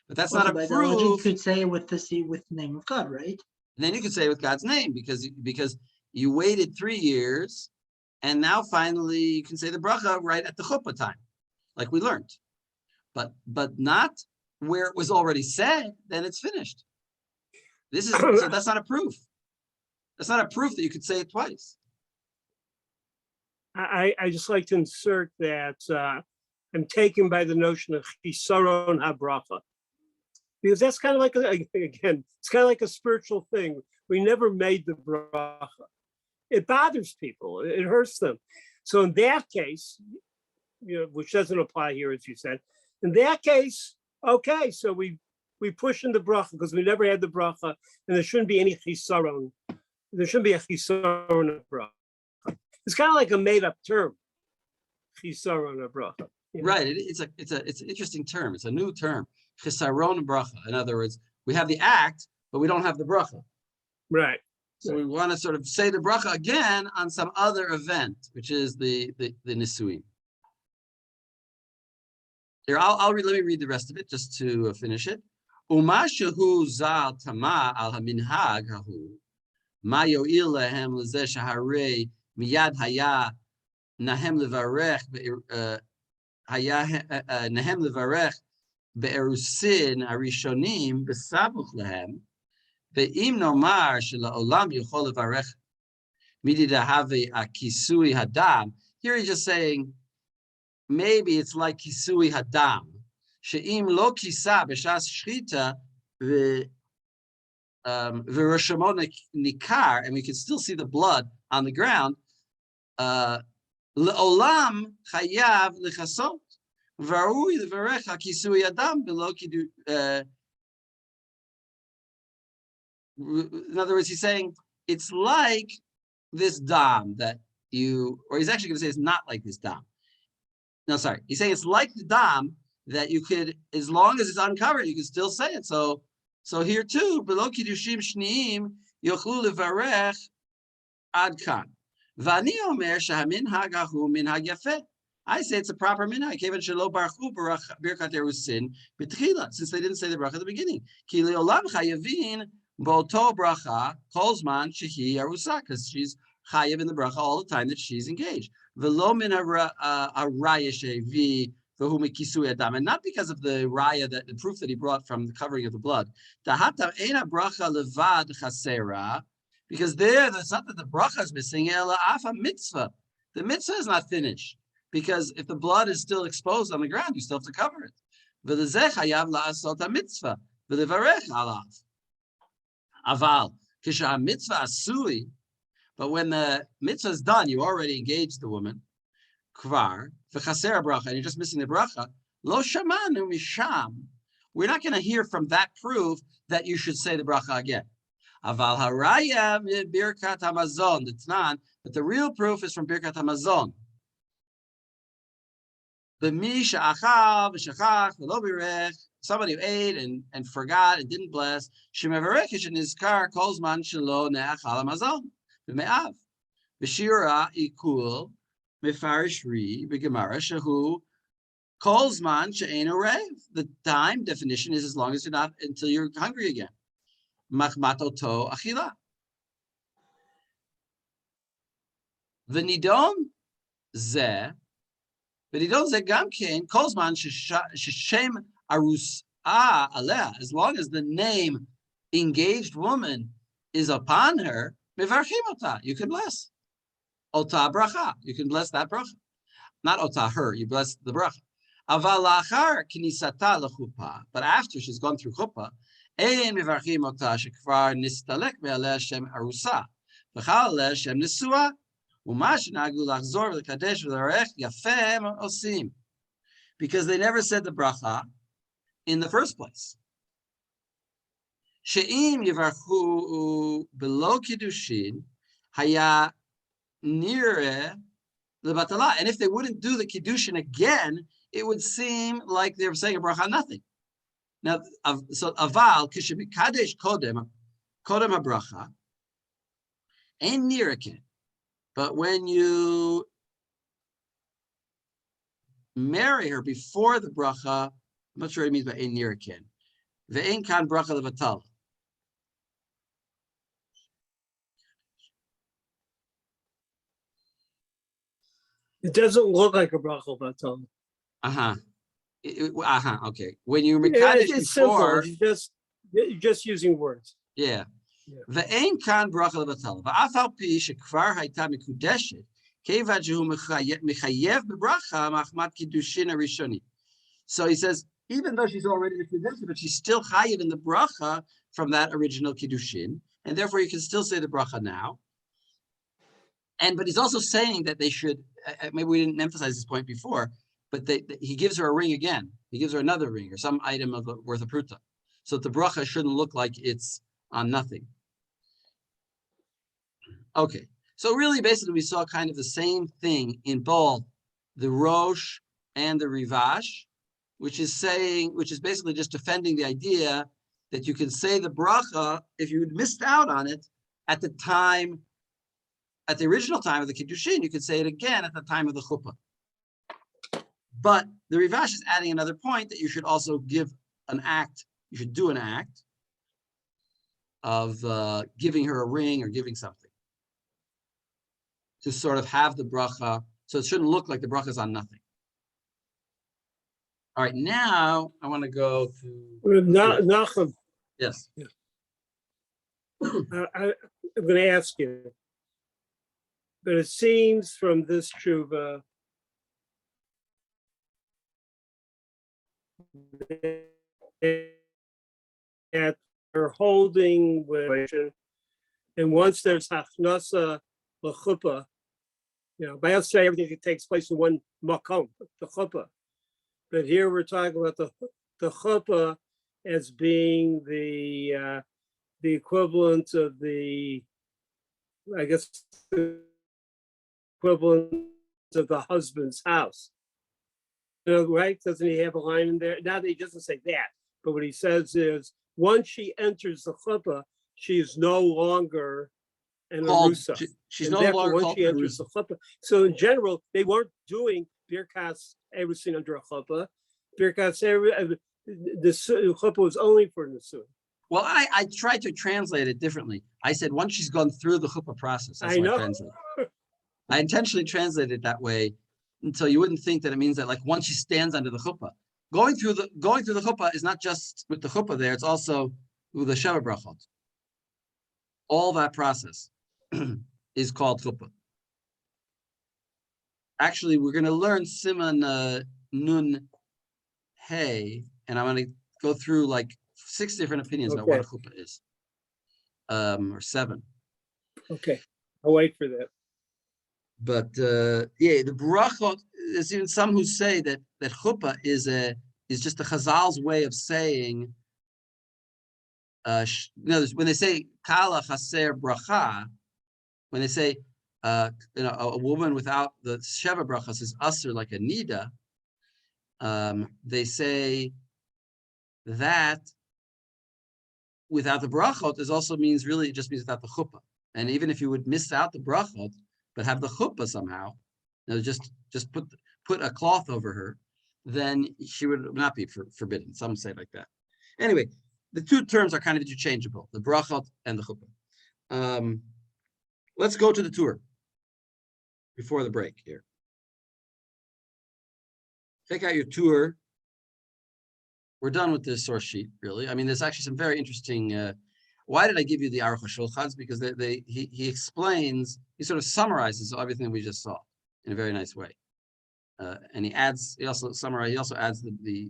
but that's not a By proof. analogy, you could say with the name of God, right? And then you could say with God's name because you waited 3 years, and now finally you can say the bracha right at the chuppah time, like we learned. But not where it was already said, then it's finished. So that's not a proof. That's not a proof that you could say it twice. I just like to insert that I'm taken by the notion of chisaron habracha, because that's kind of like it's kind of like a spiritual thing. We never made the bracha. It bothers people. It hurts them. So in that case, which doesn't apply here, as you said, in that case, okay, so we push in the bracha because we never had the bracha, and there shouldn't be any chisaron. There shouldn't be a chisaron of bracha. It's kind of like a made-up term, chisaron bracha. Right. It's an interesting term. It's a new term, chisaron bracha. In other words, we have the act, but we don't have the bracha. Right. So we want to sort of say the bracha again on some other event, which is the nisuim. Here, let me read the rest of it just to finish it. Uma shehu zal tama al haminhag hahu ma yo'il lehem lezeh shaharei miyad haya nahem levarech nahem levarech be'erusin arishonim besabuch lehem ve'im nomar shela'olam yochol levarech mididahave akisui hadam. Here he's just saying, maybe it's like kisui hadam. She'im lo kisa b'shas shchita v'roshamon nikar, and we can still see the blood on the ground. Le'olam chayav lechasot v'arui levarecha kisui hadam below kidu. In other words, he's saying it's like this dam that or he's actually going to say it's not like this dam. No, sorry. He's saying it's like the dam that you could, as long as it's uncovered, you can still say it. So here too, below kiddushim shniim yochlu levarech ad kan. Vani omer shahaminhag ahu minhag yafeh. I say it's a proper minhag. Kevan shelo baruchu birkat erusin b'tchila, since they didn't say the bracha at the beginning. Ki leolam chayavin bo'oto bracha kol zman shehi arusa, because she's chayav in the bracha all the time that she's engaged. V'lo min haraya shevi v'hu mikisui adam, and not because of the raya, that the proof that he brought from the covering of the blood. Tahata ena bracha levad chasera, because there's not that the bracha is missing, ela afa mitzvah. The mitzvah is not finished, because if the blood is still exposed on the ground, you still have to cover it. V'lezeh chayav la'asot ha-mitzvah v'levarech alav. Aval kisha mitzvah asui. But when the mitzvah is done, you already engaged the woman. Kvar, v'chaser bracha, and you're just missing the bracha. Lo shamanu misham. We're not going to hear from that proof that you should say the bracha again. Aval haraya birkat hamazon, the Tanan, but the real proof is from birkat hamazon. Somebody who ate and forgot and didn't bless. B'shira ikul mefarish ri b'gemara shehu kolzman she'ein orev. The time definition is as long as you're not until you're hungry again. Machmat oto achila. V'nidon zeh gamkein kolzman sheshem arusah aleh. As long as the name engaged woman is upon her, mevarchim ota, you can bless. Ota bracha, you can bless that bracha. Not ota her, you bless the bracha. Aval lachar knisata lechuppah, but after she's gone through chuppah, ein mevarchim ota shekvar nistalek me'aleh shem arusa, v'chal aleh shem nesua, u'ma shenagu lachzor v'lekadesh v'larech yafem osim, because they never said the bracha in the first place. She'im yivarchu below kiddushin haya nireh lebatala, and if they wouldn't do the kiddushin again, it would seem like they were saying a bracha nothing. Now, so aval kishemikadesh kodem habracha ain't nirakin, but when you marry her before the bracha, I'm not sure what it means by ein nirakin. Ve'ein kan bracha levatala. It doesn't look like a bracha batal. Okay. When you Yeah, mekadesh it's before, simple. You're just using words. yeah. Ve'ein kan bracha levatala. Va'af al pi shekvar hayta mikudeshet kevad shehu mechayev bebracha machmat kiddushin harishoni. So he says, even though she's already mikudeshet, but she's still chayev in the bracha from that original kiddushin, and therefore you can still say the bracha now. But he's also saying that they should, maybe we didn't emphasize this point before, but he gives her a ring again. He gives her another ring or some item worth of pruta. So that the bracha shouldn't look like it's on nothing. Okay, so really basically we saw kind of the same thing in both the Rosh and the Rivash, which is basically just defending the idea that you can say the bracha if you missed out on it at the time, at the original time of the Kiddushin, you could say it again at the time of the Chuppah. But the Rivash is adding another point that you should also give an act, you should do an act of giving her a ring or giving something to sort of have the bracha, so it shouldn't look like the bracha is on nothing. All right, now I want to go to Nachum. Yes. Yeah. I'm going to ask you, but it seems from this tshuva that they're holding with, and once there's hachnasa l'chuppah, by us say everything takes place in one makom, the chuppah. But here we're talking about the chuppah as being the equivalent of the, I guess, the equivalent of the husband's house. Right? Doesn't he have a line in there? Now that he doesn't say that, but what he says is once she enters the chuppah, she is no longer an arusa. She's no longer once called she enters the chuppah. So in general, they weren't doing birkas erusin under a chuppah. Birkas the chuppah was only for nisuin. Well, I tried to translate it differently. I said once she's gone through the chuppah process. That's what I translated. I intentionally translated it that way until you wouldn't think that it means that like once she stands under the chuppah. Going through the chuppah is not just with the chuppah there, it's also with the sheva brachot. All that process is called chuppah. Actually, we're going to learn Siman Nun Hey, and I'm going to go through like 6 different opinions about what a chuppah is, or 7. Okay, I'll wait for that. But the brachot, there's even some who say that chuppah is just a Chazal's way of saying, when they say kala chaser bracha, when they say a woman without the sheva brachas is usher like a nida, they say that without the brachot is also means really it just means without the chuppah. And even if you would miss out the brachot but have the chuppah somehow, just put a cloth over her, then she would not be forbidden. Some say like that. Anyway, the two terms are kind of interchangeable: the brachot and the chuppah. Let's go to the tour before the break here. Take out your tour. We're done with this source sheet, really. I mean, there's actually some very interesting. Why did I give you the Aruch HaShulchans? Because he explains, he sort of summarizes everything we just saw in a very nice way, and he also adds the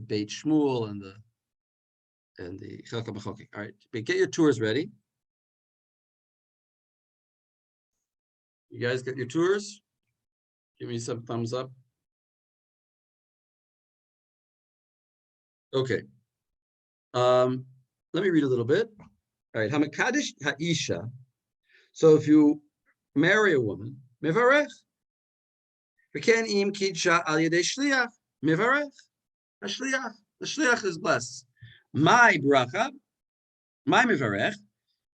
Beit Shmuel and the Chelka B'Choki. All right, but get your tours ready. You guys get your tours? Give me some thumbs up. Okay. Let me read a little bit. All right. Hamakadosh ha'isha. So if you marry a woman, mevarech. V'ken im kidsha al yedei shliach, mevarech. The shliach is blessed. My bracha, my mevarech.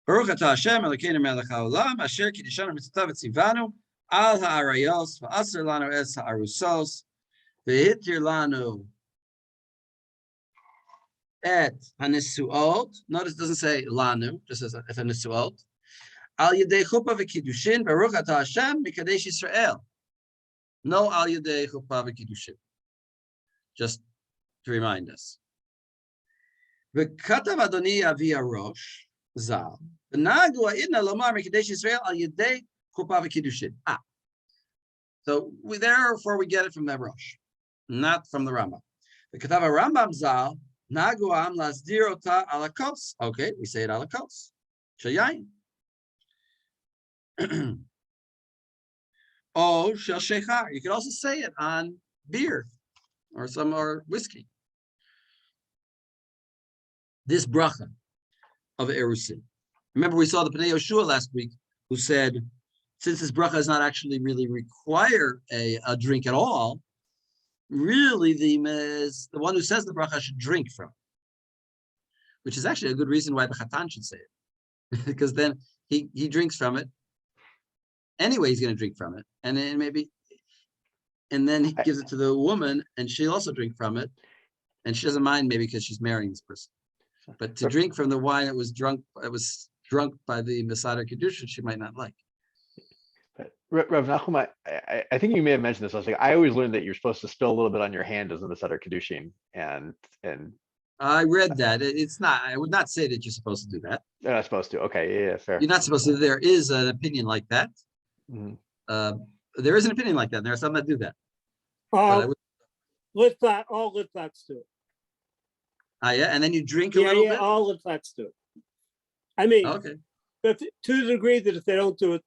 Baruch atah Hashem Elokeinu melech haolam asher kiddishanu mitzvotav v'tzivanu al ha'arayos v'aser lanu es ha'arusos v'hitir lanu et hanisuot. Notice it doesn't say lanu, just says et hanisuot. Al yedei chuppah v'kiddushin baruch atah Hashem mikadesh Yisrael. No al yedei chuppah v'kiddushin. Just to remind us. V'katav Adoni Avi Arosh Zal. V'nagu ha'idna lomar mikadesh Yisrael al yedei chuppah v'kiddushin. So therefore we get it from the Rosh, not from the Rambam. V'katav Rambam Zal. Nagu am lasdir ota ala kos. Okay, we say it ala kos. Shayayin. Oh, shel shechar. You could also say it on beer or whiskey. This bracha of erusin. Remember, we saw the Pnei Yoshua last week, who said, since this bracha does not actually really require a drink at all, really the one who says the bracha should drink from it, which is actually a good reason why the chatan should say it, because then he drinks from it. Anyway, he's going to drink from it, and then he gives it to the woman, and she'll also drink from it, and she doesn't mind maybe because she's marrying this person. But to drink from the wine that was drunk by the Masada Kedusha, she might not like. Rav Nachum, I think you may have mentioned this. I always learned that you're supposed to spill a little bit on your hand as in the Seder Kiddushin, and I read that. It's not. I would not say that you're supposed to do that. You're not supposed to. Okay, yeah, fair. You're not supposed to. There is an opinion like that. Mhm. There is an opinion like that. And there are some that do that. All Litvaks do it. Yeah, and then you drink a little bit. All Litvaks do it. I mean, Okay. But to the degree that if they don't do it,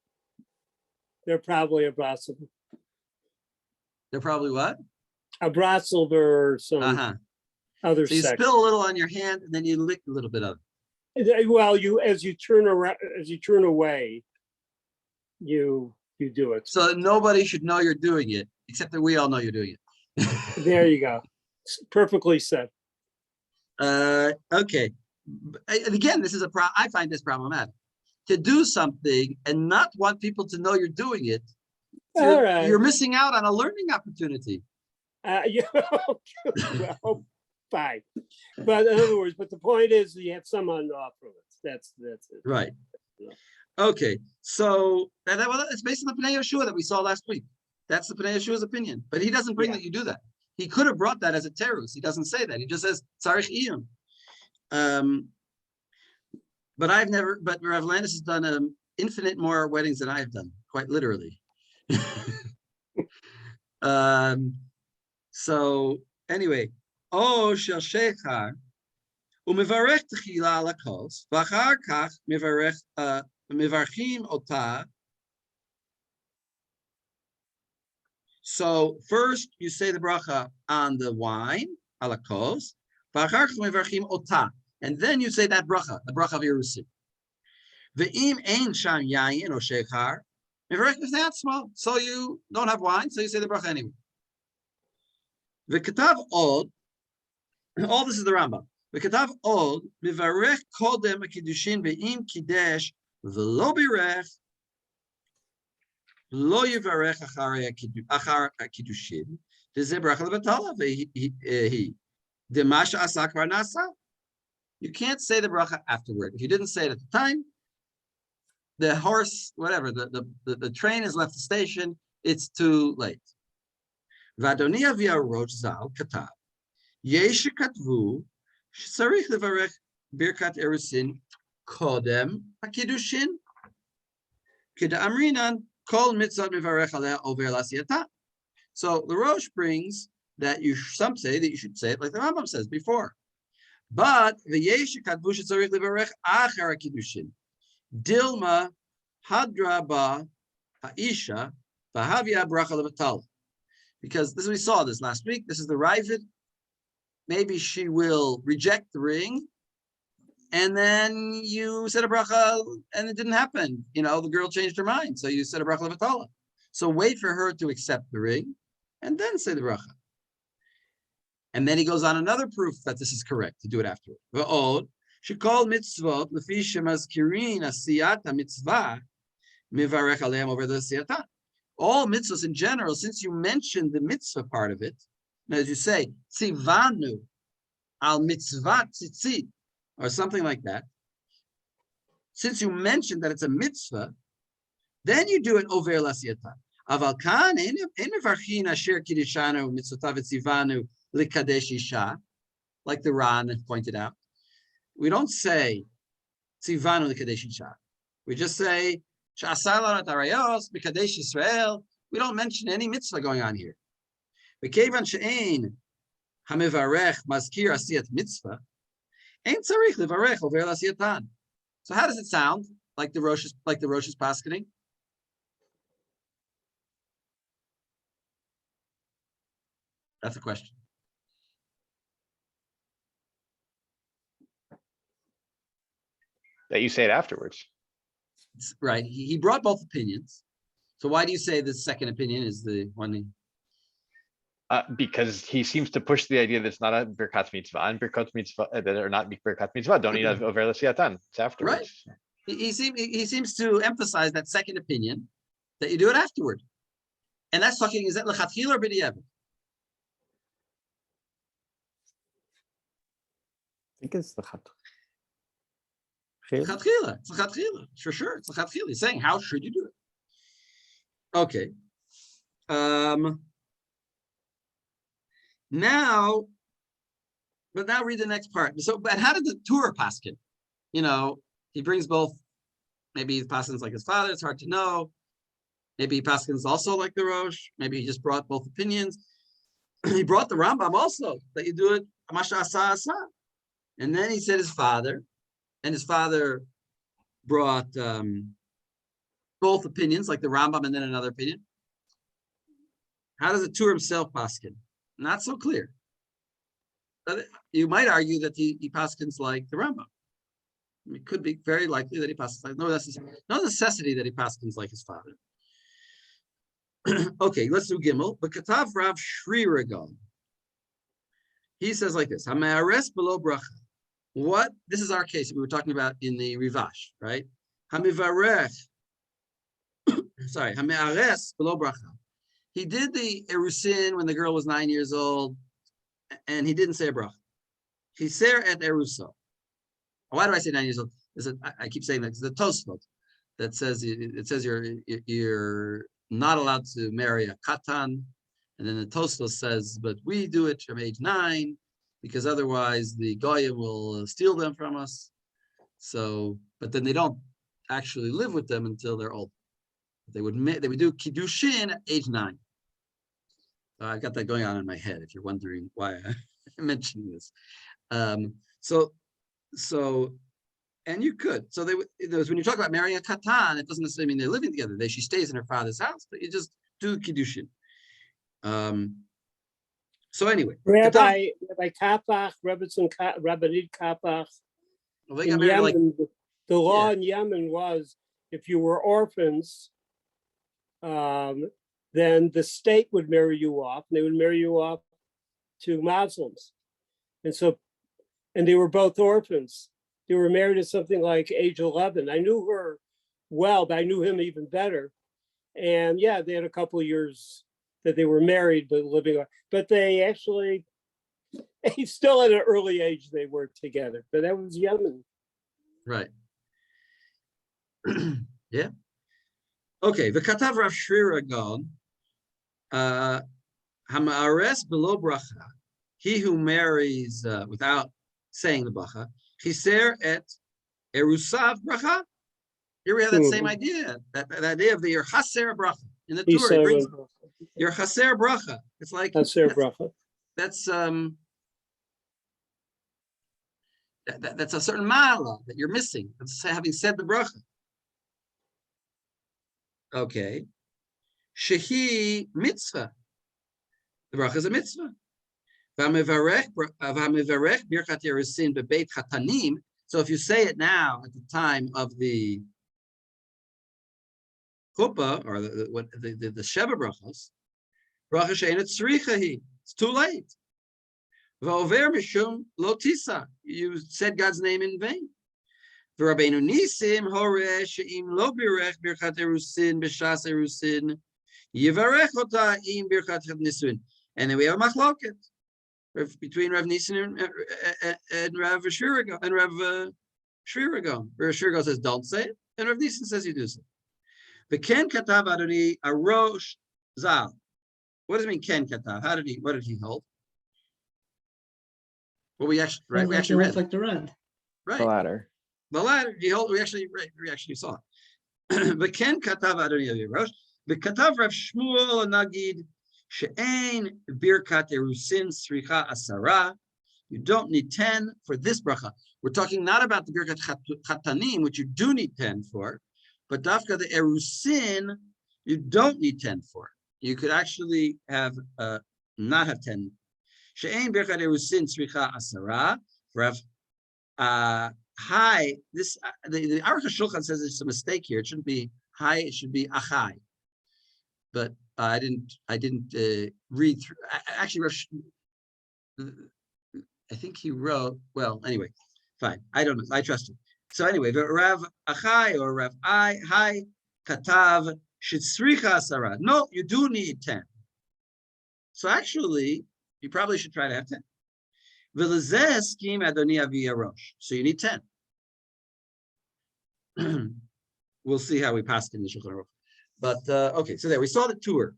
they're probably a Brassilber. They're probably what? A Brassilber or some other So you sect. spill a little on your hand, and then you lick a little bit of it. Well, as you turn away, you do it. So nobody should know you're doing it, except that we all know you're doing it. There you go. Perfectly said. Okay. And again, this is I find this problematic. To do something and not want people to know you're doing it, you're missing out on a learning opportunity. Well, fine. But in other words, the point is you have some on-off limits. That's it. Right. Okay. So it's based on the Pnei Yoshua that we saw last week. That's the Pnei Yeshua's opinion. But he doesn't bring that you do that. He could have brought that as a terus. He doesn't say that. He just says tzarich iyun. But Rav Landis has done infinite more weddings than I've done, quite literally. So anyway, shel shechar umevarech techila ala kos v'achar kach mevarchim ota. So first you say the bracha on the wine ala kos v'achar kach mevarchim ota. And then you say that bracha, the bracha of Yerusim. Ve'im ein sham yayin or shechar. If it's not small, so you don't have wine, so you say the bracha anyway. V'katav od, all this is the Rambam. V'katav od, mivarech kodem kiddushin ve'im kiddush v'lo birech, lo yivarech achar kiddushin, v'zeh bracha levatala ve'hi, demasha asa kvar nasa. You can't say the bracha afterward. If you didn't say it at the time, the horse, whatever, the train has left the station, it's too late. V'adoni Avia Rosh Zal katav, yesh katvu, sh'tzarich levarech birkat erusin kodem hakidushin, k'da'amrinan kol mitzvot mevarech aleh over l'asiyata. So the Rosh brings that some say that you should say it like the Rambam says before. But the yesh katvu sh'tzarich levarech achar hakidushin, dilma hadra ba ha'isha v'havia bracha levatala. Because this we saw this last week. This is the Ravid. Maybe she will reject the ring, and then you said a bracha, and it didn't happen. You know, the girl changed her mind, so you said a bracha levatala. So wait for her to accept the ring, and then say the bracha. And then he goes on another proof that this is correct to do it afterward. V'od shekol mitzvot lefi shemazkirin asiyata mitzvah mivarech aleim over the asiyata. All mitzvahs in general, since you mentioned the mitzvah part of it, and as you say, tzivanu al mitzvah tzitzit, or something like that, since you mentioned that it's a mitzvah, then you do it over l'asiyata. Aval kan ein mevarchin asher kiddishanu mitzvotav tzivanu likadesh isha, like the Ran pointed out. We don't say tzivanu likadesh isha. We just say we don't mention any mitzvah going on here. So how does it sound? Like the Rosh is paskening? That's a question. That you say it afterwards. Right. He brought both opinions. So why do you say the second opinion is the one? Because he seems to push the idea that it's not a Birkat Mitzvah, and Birkat Mitzvah that are not Birkat Mitzvah don't need a Over L'Siyatan. It's afterwards. Right. He seems to emphasize that second opinion, that you do it afterward. And that's talking, is that L'Chatchila or B'diavad? I think it's the L'Chatchila. It's L'Chatchila. For sure. It's L'Chatchila. He's saying, how should you do it? Okay. Now read the next part. So, but how did the Torah paskin? You know, he brings both. Maybe he paskins like his father. It's hard to know. Maybe he paskins also like the Rosh. Maybe he just brought both opinions. He brought the Rambam also, that you do it Masha Asa Asa. And then he said his father, and his father brought both opinions, like the Rambam and then another opinion. How does the Torah himself paskin? Not so clear. But you might argue that he paskins like the Rambam. It could be very likely that he paskins like no necessity that he paskins like his father. Okay, let's do Gimel. But Katav Rav Shri Regal. He says like this: Hamares below bracha. What? This is our case we were talking about in the Rivash, right? Hamivarech. Sorry, Hamares below bracha. He did the Erusin when the girl was 9 years old, and he didn't say a bracha. He ser at Eruso. Why do I say 9 years old? I keep saying that because the Tosfot that says you're not allowed to marry a katan, and then the Tosfot says, but we do it from age 9 because otherwise the goyim will steal them from us. So, but then they don't actually live with them until they're old. They would do kiddushin at age 9. I've got that going on in my head. If you're wondering why I'm mentioning this, so, and you could. So when you talk about marrying a katan, it doesn't necessarily mean they're living together. She stays in her father's house, but you just do kiddushin. So anyway, Rabbi Kapach, Rabbanit Kapach. In Yemen, the law in Yemen was if you were orphans, then the state would marry you off, and they would marry you off to Muslims. And so, and they were both orphans. They were married at something like age 11. I knew her well, but I knew him even better. And yeah, they had a couple of years that they were married, but living, but they actually, still at an early age, they were together, but that was Yemen. Right. Yeah. Okay. V'katav Rav Shri Ragon, Hamaares below bracha. He who marries without saying the bracha, chiser et erusav bracha. Here we have that same idea. That idea of the your chaser bracha in the Torah. It brings your chaser bracha. It's like chaser bracha. That's that's a certain mala that you're missing. That's having said the bracha. Okay. Shehi mitzvah. The bracha is a mitzvah. So if you say it now at the time of the chuppah or the sheva brachas, bracha she'ein tzricha, it's too late. V'over mishum lo tisa, you said God's name in vain. V'Rabbeinu Nisim horeh she'im lo birech birchat erusin b'shas erusin yivarech ota im birchat nisuin. And then we have a machloket between Rav Nisim and Rav Shiragon and Rav Shiragon. Rav Shiragon says don't say it, and Rav Nisim says you do say it. V'ken katav Adoni arosh zal. What does it mean ken katav? What did he hold? Well, we actually read. Like the Rand. Right. The latter. The latter. We actually saw it. But Ken katav Adoni Avirosh. The katav Rav Shmuel Nagid she'ein birkat erusin sricha asara. You don't need 10 for this bracha. We're talking not about the birkat chatanim, which you do need 10 for, but dafka the erusin you don't need 10 for. You could actually have not have 10. She'ein birkat erusin sricha asara. Rav Hi, this the Aruch HaShulchan says it's a mistake here. It shouldn't be hi, it should be achai. But I didn't read through. Actually, I think he wrote. Well, anyway, fine. I don't know. I trust him. So anyway, Rav Achai or Rav I hi katav shitzricha asara. No, you do need 10. So actually, you probably should try to have 10. So you need 10. We'll see how we pass in the Shulchan Aruch. But okay, so there we saw the tour.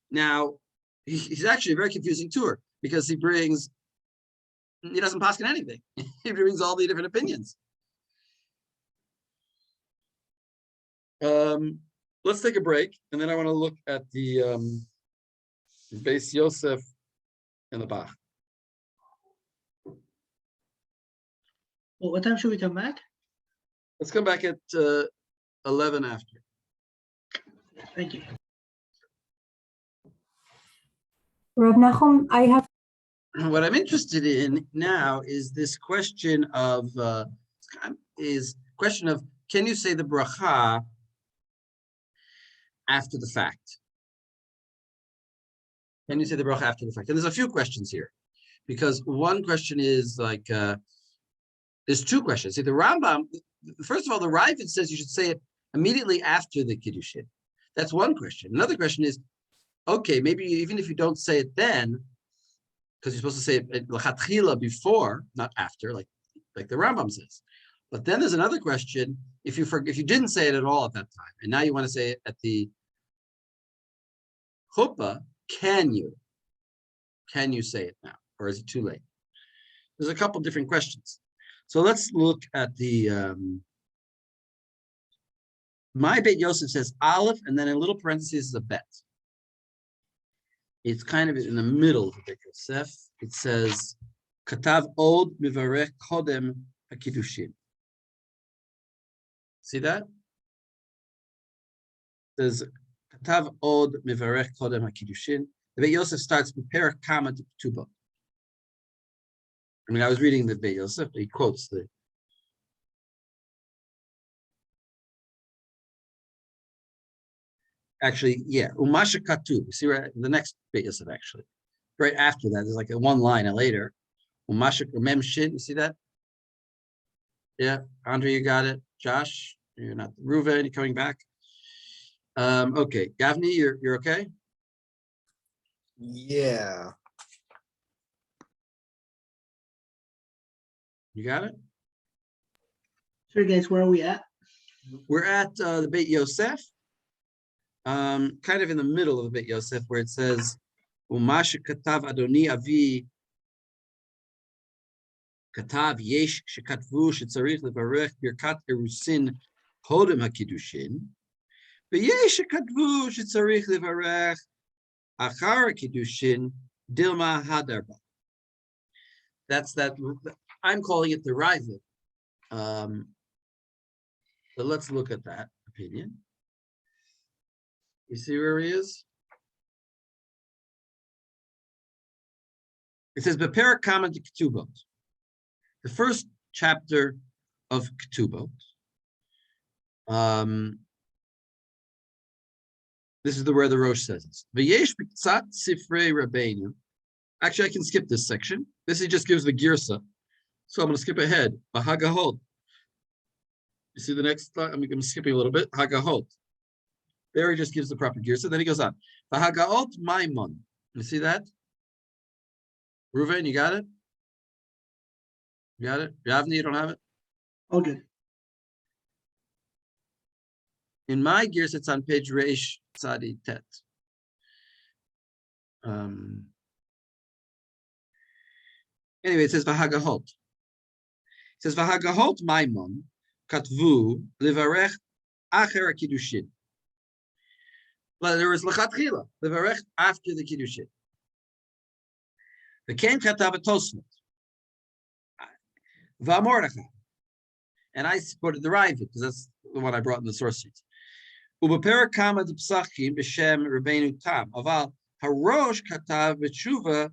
Now he's actually a very confusing tour because he doesn't pass in anything. He brings all the different opinions. Let's take a break, and then I want to look at the Beis Yosef and the Bach. Well, what time should we come back? Let's come back at 11 after. Thank you. Rav Nachum, I have. What I'm interested in now is this question of can you say the bracha after the fact? Can you say the bracha after the fact? And there's a few questions here, because one question is like there's two questions. See, the Rambam, first of all, the Ravid says you should say it immediately after the Kiddushin. That's one question. Another question is, okay, maybe even if you don't say it then, because you're supposed to say it l'chatchila before, not after, like the Rambam says. But then there's another question: if you didn't say it at all at that time, and now you want to say it at the chuppah, can you say it now, or is it too late? There's a couple different questions. So let's look at the my Bet Yosef says Aleph, and then in little parentheses is a bet. It's kind of in the middle of the Bet Yosef. It says Katav od mivarech kodem hakiddushin. See that? It says Katav od mivarech kodem hakiddushin. The Bet Yosef starts with Perek Kama to Ketubah. I mean, I was reading the Bet Yosef, but he quotes the. Actually, yeah, Umasha Katu. See right the next Bet Yosef actually. right after that. There's like a one line later. Umashik mem shin. You see that? Yeah, Andre, you got it. Josh, you're not. Ruven, you coming back? Okay, Gavni, you're okay. Yeah. You got it. So guys, where are we at? We're at the Beit Yosef, kind of in the middle of the Beit Yosef, where it says, "Umash katav Adoni Avi katav yesh shekatvu shetzarich levarech birkat erusin hodem hakidushin, v'yesh shekatvu shetzarich levarech achar hakidushin dilma hadarba." That's that. I'm calling it the Ravid. So let's look at that opinion. You see where he is? It says, Beperak Kama de Ketubot. The first chapter of Ketubot. This is where the Rosh says it. V'yesh b'tzat sifrei Rabbeinu. Actually, I can skip this section. This he just gives the girsa. So I'm going to skip ahead. Hagahot. You see the next slide? I'm skipping a little bit. Hagahot. There he just gives the proper girsa. Then he goes on. Hagaot Maimon. You see that? Ruven, you got it? You got it? Yavni, you don't have it? All good. In my gears, it's on page Reish Tzadi Tet. Anyway, it says V'hagahot. It says V'hagahot Maimon Katvu Livarech Acher Kiddushin. Well, there was L'chatchila Livarech after the Kiddushin. The Ken Katav Tosfot. V'Mordechai. And I quoted the Ravid because that's the one I brought in the source sheets. Ubeperak Kama de Psachim b'Shem Rabbeinu Tam. Aval Harosh Katav b'Tshuva.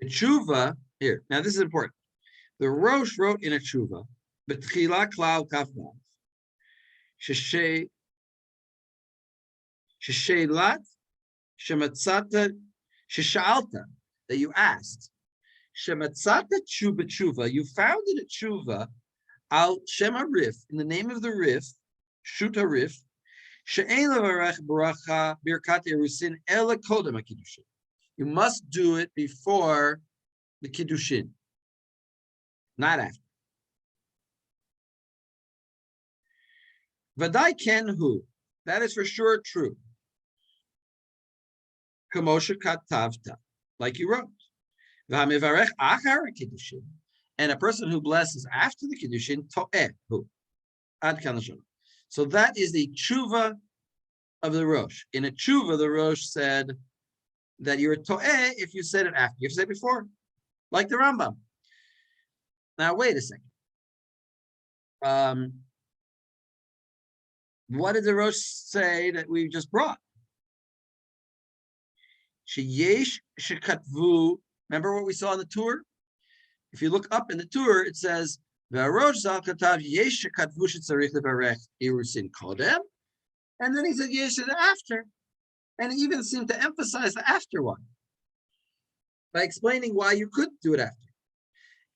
Tshuva here. Now this is important. The Rosh wrote in a Tshuva. B'Tchila Klal Kafnav. Sheshelat Shematzata Sheshalta that you asked. Shematzata Tshuva. You found in a Tshuva Al Shema Rif in the name of the Rif. Shuta Rif. You must do it before the Kiddushin, not after. Vadai ken hu, that is for sure true. Kamosha katavta, like you wrote. V'hamivarech achar Kiddushin, and a person who blesses after the Kiddushin, to'eh hu, ad kanashon. So that is the tshuva of the Rosh. In a tshuva, the Rosh said that you're to'eh if you said it after. You have to say it before, like the Rambam. Now, wait a second. What did the Rosh say that we just brought? Sheyesh shekatvu. Remember what we saw on the tour? If you look up in the tour, it says, V'arosh zal katav yesh shekatvu shetzarich levarech irusin kodem. And then he said yesh after. And he even seemed to emphasize the after one by explaining why you could do it after.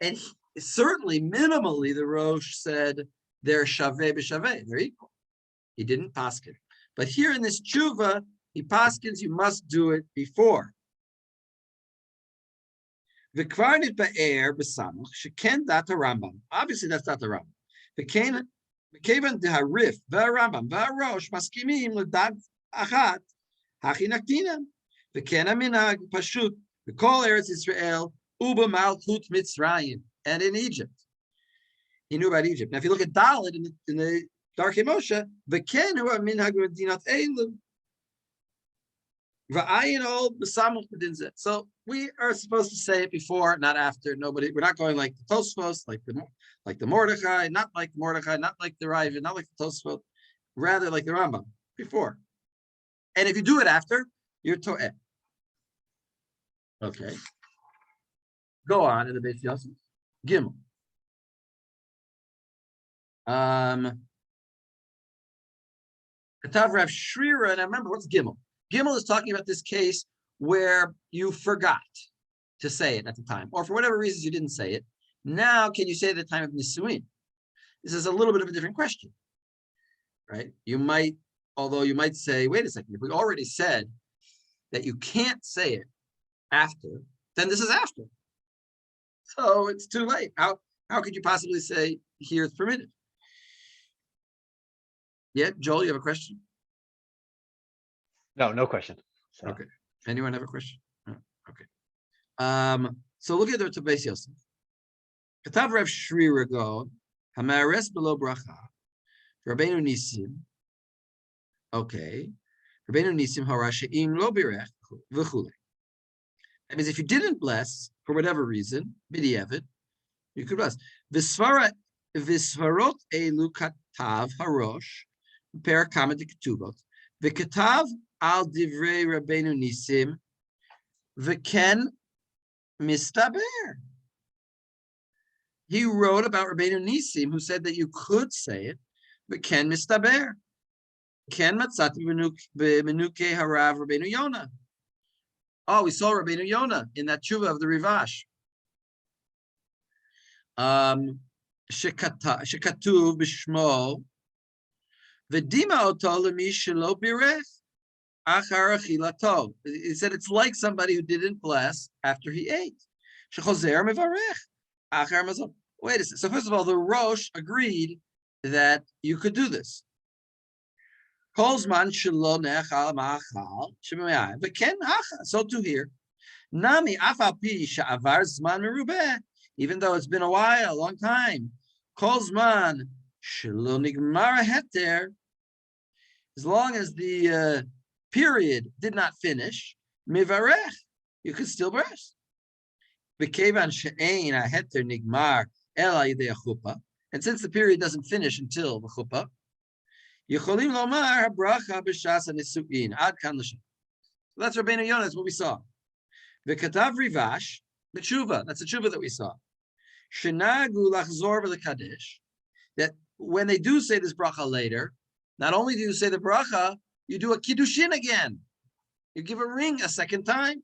And certainly, minimally, the Rosh said they're shaveh b'shaveh, they're equal. He didn't paskin. But here in this tshuva, he paskins you must do it before. V'kvarnit ba'er b'samuch sheken data Rambam. Obviously, that's not the Rambam. V'kevan deharif v'Rambam v'Rosh maskimim l'dad achat hachi naktinam. V'ken aminag pashut v'kol Eretz Yisrael uba malchut Mitzrayim, and in Egypt. He knew about Egypt. Now, if you look at Dalet in the Darkei Moshe, v'ken hu aminag medinat eilu. So we are supposed to say it before, not after. We're not going like the Tosfos, like the Mordechai, not like the Mordechai, not like the Ravid, not like the Tosfos, rather like the Rambam, before. And if you do it after, you're to'eh. Okay. Go on in the Beis Yosef. Gimel. Katav Rav Shrira, and I remember what's Gimel. Gimel is talking about this case where you forgot to say it at the time, or for whatever reasons you didn't say it. Now, can you say it at the time of Nisuin? This is a little bit of a different question, right? You might say, wait a second, if we already said that you can't say it after, then this is after. So it's too late. How could you possibly say here it's permitted? Yeah, Joel, you have a question? No question. So. Okay. Anyone have a question? No. Okay. So look at the Beis Yosef. Katav Rav Shri Rago, Hamares below bracha, Rabbeinu Nisim. Okay. Rabbeinu Nisim harasheim lo birech v'chule. That means if you didn't bless for whatever reason, b'diavad, you could bless. V'svarot elu katav harosh per kama deketubot v'katav al divrei Rabbeinu Nisim v'ken mistaber. He wrote about Rabbeinu Nisim, who said that you could say it, but ken mistaber. Ken matzati b'menuke harav Rabbeinu Yonah. Oh, we saw Rabbeinu Yonah in that tshuva of the Rivash. Shekatuv b'shmo v'dima oto l'mi shelo birech achar achilato. He said it's like somebody who didn't bless after he ate. Shechozer mevarech achar mazon. Wait a second. So first of all, the Rosh agreed that you could do this. Kolzman shelo nechal ma'achal shemeyai v'ken hacha. So too here. Nami afal pi sha'avar zman merubeh. Even though it's been a while, a long time. Kolzman shelo nigmar heter. As long as the period did not finish, mivarech, you could still bless. V'kevan she'ein heter nigmar ela yidei chuppah. And since the period doesn't finish until the chuppah, Yecholim lomar bracha b'shas hanisuin ad kan l'shem. So that's Rabbeinu Yonah. That's what we saw. V'katav Rivash the tshuva. That's the tshuva that we saw. Shenagu lachzor v'lekadesh. That when they do say this bracha later, not only do you say the bracha, you do a kiddushin again. You give a ring a second time.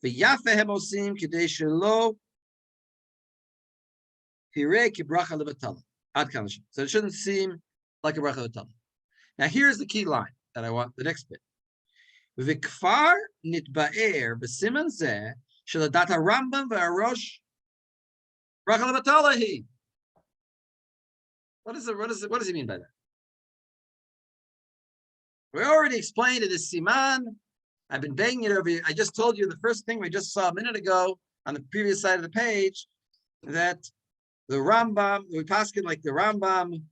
V'yafeh osim kidei shelo hirei ki bracha levatala ad kan l'shem. So it shouldn't seem like a bracha levatala. Now here's the key line that I want. The next bit. V'kfar nitba'er b'siman zeh sheladat harambam v'arosh bracha levatala hi. What does he mean by that? We already explained it as Siman. I've been banging it over here. I just told you the first thing we just saw a minute ago on the previous side of the page, that the Rambam, we paskin like the Rambam,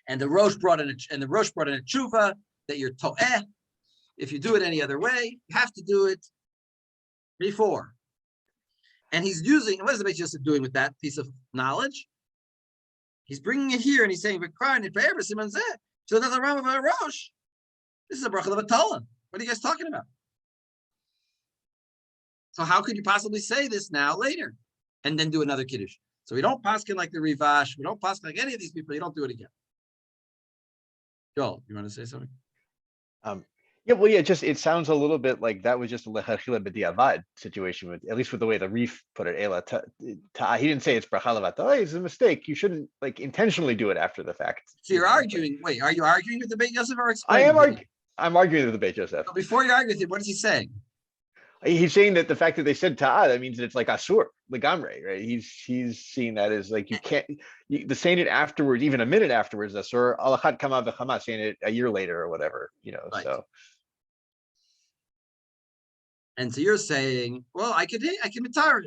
and the Rosh brought in a tshuva that you're to'eh. If you do it any other way, you have to do it before. And he's using, what is the Beis Yosef doing with that piece of knowledge? He's bringing it here and he's saying, so that's a Rambam of a Rosh. This is a bracha of a Tolan. What are you guys talking about? So how could you possibly say this now later and then do another kiddush? So we don't paskin like the Rivash. We don't paskin like any of these people. You don't do it again. Joel, you want to say something? It sounds a little bit like that was just a lechachila b'diavad situation, with at least with the way the Reef put it. He didn't say it's bracha levatala. It's a mistake. You shouldn't intentionally do it after the fact. So you're arguing. Wait, are you arguing with the Beis Yosef or explaining? I'm arguing with the Beis Yosef. So before you argue with him, what is he saying? He's saying that the fact that they said ta'ah, that means that it's like asur, legamre, right? He's seeing that as like you can't, the saying it afterwards, even a minute afterwards, asur, alachat kama v'chama, saying it a year later or whatever, right. So. And so you're saying, well, I can retire.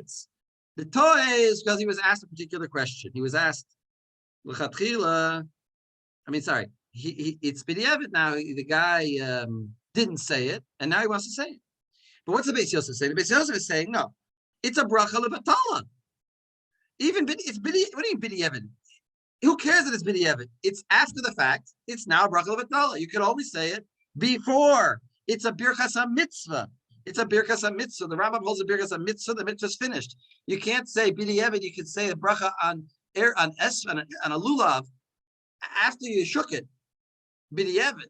The Torah is because he was asked a particular question. He was asked, it's b'diavad now. The guy didn't say it, and now he wants to say it. But what's the Beis Yosef saying? The Beis Yosef is saying, no, it's a bracha levatala. Even it's what do you mean b'diavad? Who cares that it's b'diavad? It's after the fact. It's now a bracha levatala. You can always say it before. It's a birchas mitzvah. It's a birchas mitzvah. The Rambam holds a birchas mitzvah. The mitzvah's finished. You can't say b'diavad. You can say a bracha on a lulav after you shook it. B'diavad.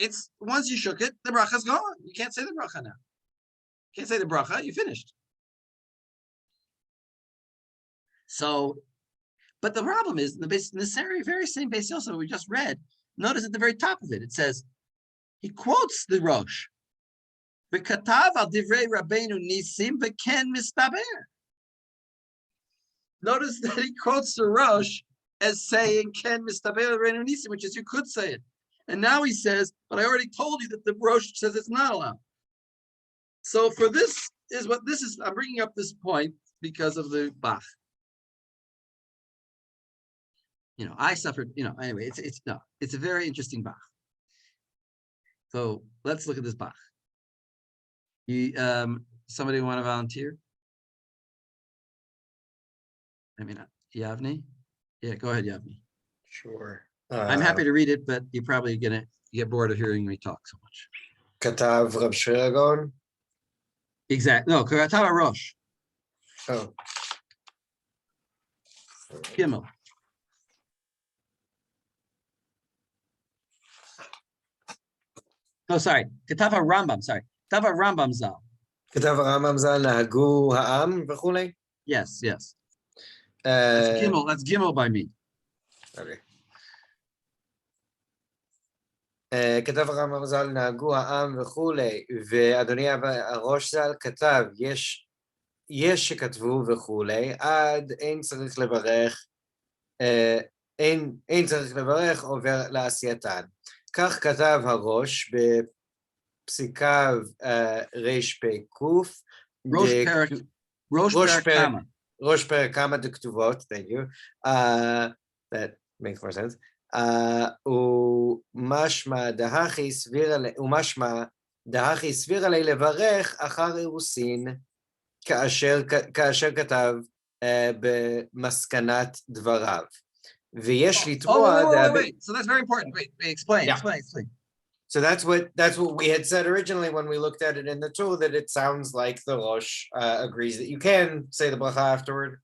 it's once you shook it, the bracha's gone. You can't say the bracha now. You can't say the bracha, you finished. So, but the problem is in this very same base also we just read, notice at the very top of it, it says, he quotes the Rosh. V'katav al divrei Rabbeinu Nisim v'ken mistaber. Notice that he quotes the Rosh as saying ken mistaber Rabbeinu Nisim, which is you could say it. And now he says, but I already told you that the Rosh says it's not allowed. So for this is what this is, I'm bringing up this point because of the Bach. You know, I suffered, you know, anyway, it's a very interesting Bach. So let's look at this Bach. Somebody want to volunteer? I mean, Yavni? Yeah, go ahead, Yavni. Sure. I'm happy to read it, but you're probably gonna get bored of hearing me talk so much. Katav Rab Shiragon. Exactly. No, Katav Rosh. Oh. Gimel. Oh, sorry. Katav Rambam. Sorry. Katav Rambam Zal. כתב הרמב"ם ז"ל נהגו העם וכולי. Yes, yes. That's Gimel by me. Okay. כתב הרמב"ם ז"ל נהגו העם וכולי, ואדוני הראש ז"ל כתב, יש שכתבו וכולי, עד אין צריך לברך, אין צריך לברך עובר לעשייתן. כך כתב הראש בפסיקה רפ"ק, ראש פרק כמה דכתובות, thank you, that makes more sense, ומשמע דהכי סביר עלי לברך אחר אירוסין, כאשר כתב במסקנת דבריו. ויש לתמוע... wait. So that's very important. Wait, explain. So that's what we had said originally when we looked at it in the tool, that it sounds like the Rosh agrees that you can say the bracha afterward.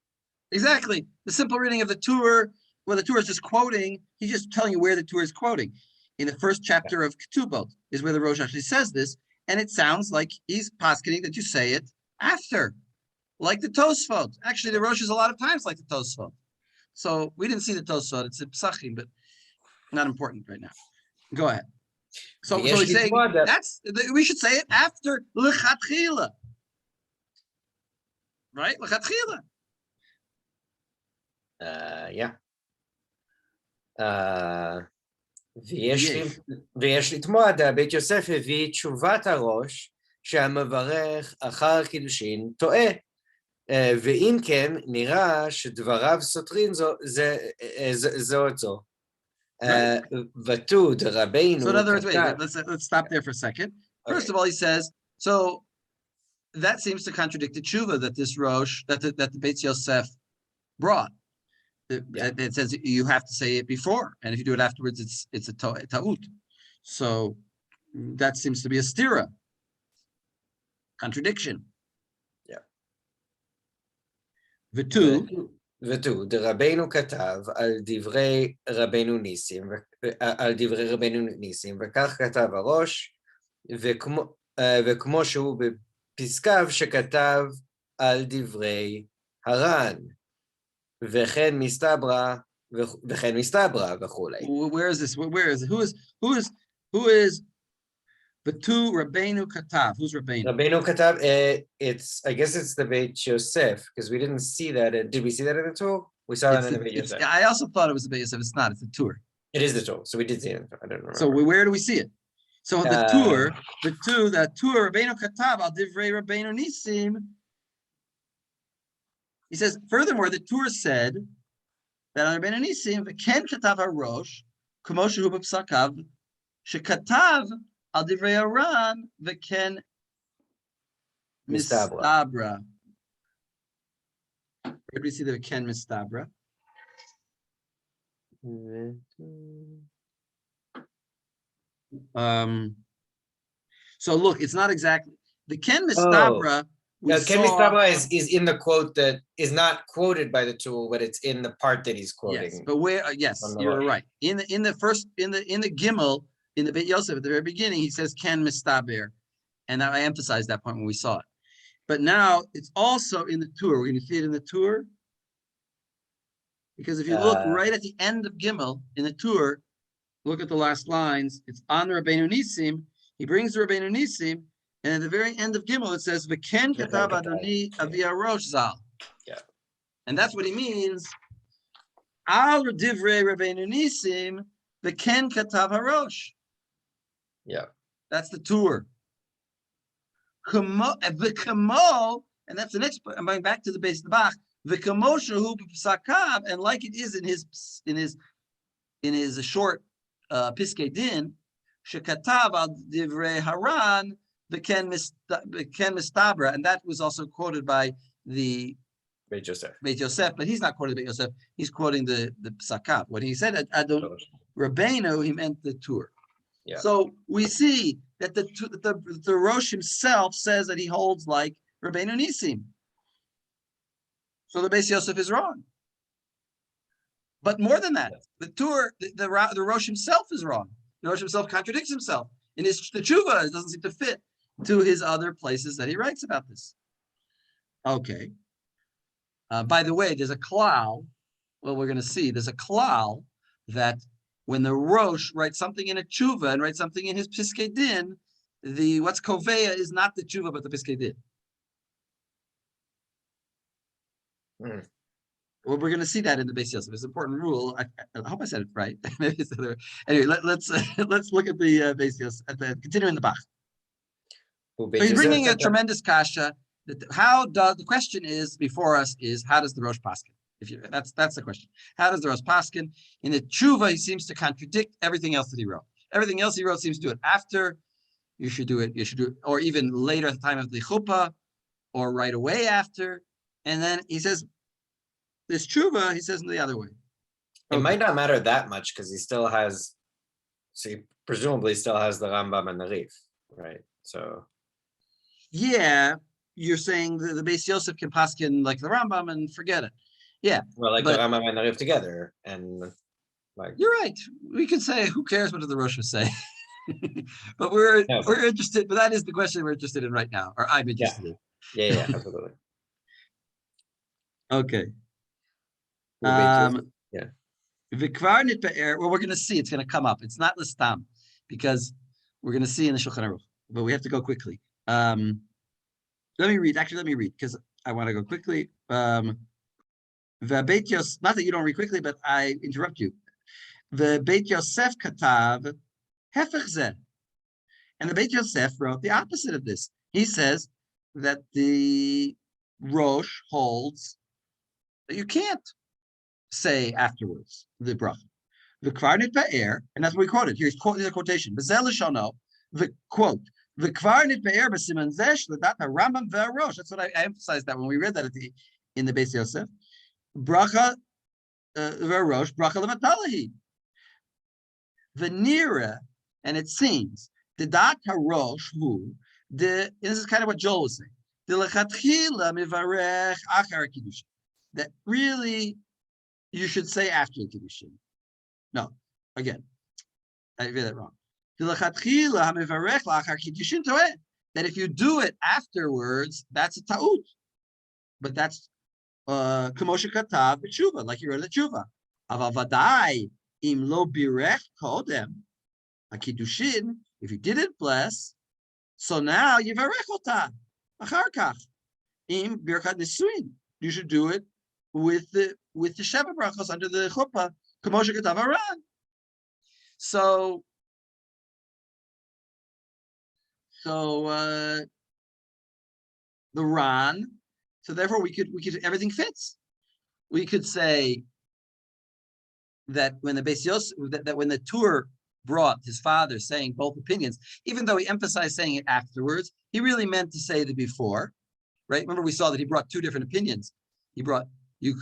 Exactly. The simple reading of the Tur, where the Tur is just quoting, he's just telling you where the Tur is quoting. In the first chapter of Ketubot is where the Rosh actually says this, and it sounds like he's posketing that you say it after, like the Tosfot. Actually, the Rosh is a lot of times like the Tosfot. So we didn't see the Tosfot, it's a Psachim, but not important right now. Go ahead. So he's saying we should say it after L'chatchila. Right? L'chatchila. Yeah. ויש לתמוע, בית יוסף הביא תשובת הראש שהמברך אחר קידושין טועה, ואם כן נראה שדבריו סותרים זו את זו. ותוד רבינו... So in other words, wait, let's stop there for a second. First of all, he says, so that seems to contradict the tshuva that this Rosh, that the Beit Yosef brought. It says you have to say it before, and if you do it afterwards, it's a ta'ut. So that seems to be a stira, contradiction. Yeah. ותו, דרבנו כתב על דברי רבנו ניסים, וכך כתב הראש, וכמו שהוא בפסקיו שכתב על דברי הר"ן. וכן מסתברא וכולי. Where is this? Where is it? Who is Batu Rabbeinu Katav? Who's Rabbeinu? Rabbeinu Katav, I guess it's the Beit Yosef, because we didn't see that. Did we see that in the tool? We saw that in the Beit Yosef. I also thought it was the Beit Yosef. It's not. It's the Tur. It is the tool. So we did see it. I don't remember. So where do we see it? So the Tur, Rabbeinu Katav al divrei Rabbeinu Nisim. He says, furthermore, the Tur said that on Rabbeinu Nisim, v'ken katav harosh, k'mo shehu b'psakav, shekatav al divrei haran, v'ken mistabra. Where do we see the v'ken mistabra? So look, it's not exactly, the ken mistabra. Ken Mistabra is in the quote that is not quoted by the tool, but it's in the part that he's quoting. Yes, but where? Yes, you're right. In the Gimel, in the Beit Yosef at the very beginning, he says Ken Mistaber. And I emphasized that point when we saw it. But now it's also in the tour. We're going to see it in the tour. Because if you look right at the end of Gimel in the tour, look at the last lines. It's on the Rabbeinu Nisim. He brings the Rabbeinu Nisim, and at the very end of Gimel it says V'ken katav Adoni Avi Arosh Zal. Yeah. And that's what he means. Al Divrei Rabbeinu Nisim V'ken katav Harosh. Yeah. That's the tour. The Kamo, and that's the next. I'm going back to the base of the Bach. The Kamo Shahu B'Psakav, and like it is in his short Piskei Din, Shekatav al Divrei Haran V'ken Mistabra, and that was also quoted by the Beit Yosef. Beit Yosef, but he's not quoting Beit Yosef. He's quoting the Psakav. When he said Adon Rabbeinu, he meant the tour. Yeah. So we see that the Rosh himself says that he holds like Rabbeinu Nisim. So the Beis Yosef is wrong. But more than that, the tour, the Rosh himself is wrong. The Rosh himself contradicts himself. In the Tshuva, it doesn't seem to fit to his other places that he writes about this. Okay. By the way, there's a klal. Well, we're going to see. There's a klal that when the Rosh writes something in a tshuva and writes something in his Piskei Din, what's koveya is not the tshuva but the Piskei Din. Well, we're going to see that in the Beis Yosef. It's an important rule. I hope I said it right. Maybe it's the other way. Anyway, let's look at the Beis Yosef. Continue in the Bach. So he's bringing a tremendous kasha. The question is before us is how does the Rosh Paskin? That's the question. How does the Rosh Paskin? In the Tshuva, he seems to contradict everything else that he wrote. Everything else he wrote seems to do it after. You should do it, or even later at the time of the chuppah, or right away after. And then he says, this Tshuva, he says in the other way. It might not matter that much because he presumably still has the Rambam and the Rif, right? So. Yeah, you're saying the Beis Yosef can paskin like the Rambam and forget it. Yeah. Well, like the Rambam and the Rif together, and like. You're right. We can say, who cares what the Rosh say? But we're interested. But that is the question we're interested in right now, or I'm interested in. Yeah, absolutely. Okay. Yeah. Well, we're going to see. It's going to come up. It's not listam because we're going to see in the Shulchan Aruch. But we have to go quickly. Let me read. Actually, let me read because I want to go quickly. Not that you don't read quickly, but I interrupt you. The Beit Yosef katav hefech zeh, and the Beit Yosef wrote the opposite of this. He says that the Rosh holds that you can't say afterwards the bracha. The kvarnit ba'er, and that's what we quoted. Here's a quotation. B'zeh l'shono, the quote. The kvarnit be'er b'siman zesh l'dat ha'Rambam ve'arosh. That's what I emphasized that when we read that in the Beis Yosef. Bracha ve'arosh, bracha levatalahi. The nira, and it seems, the dat harosh hu, this is kind of what Joel was saying. The lechatchila mivarech achar kiddushin. That really you should say after the kiddushin. No, again, I read that wrong. That if you do it afterwards, that's a ta'ut. But that's kamosha katav b'tshuva, like you read the tshuva. Aval vadai im lo birech kodem kiddushin. If you didn't bless, so now yivarech ota achar kach im birkat nisuin. You should do it with the Sheva brachos under the chuppah kamosha katav aran. So the Ran, so therefore we could everything fits. We could say that when the Beis Yosef, that when the Tur brought his father saying both opinions, even though he emphasized saying it afterwards, he really meant to say the before, right? Remember we saw that he brought two different opinions. He brought you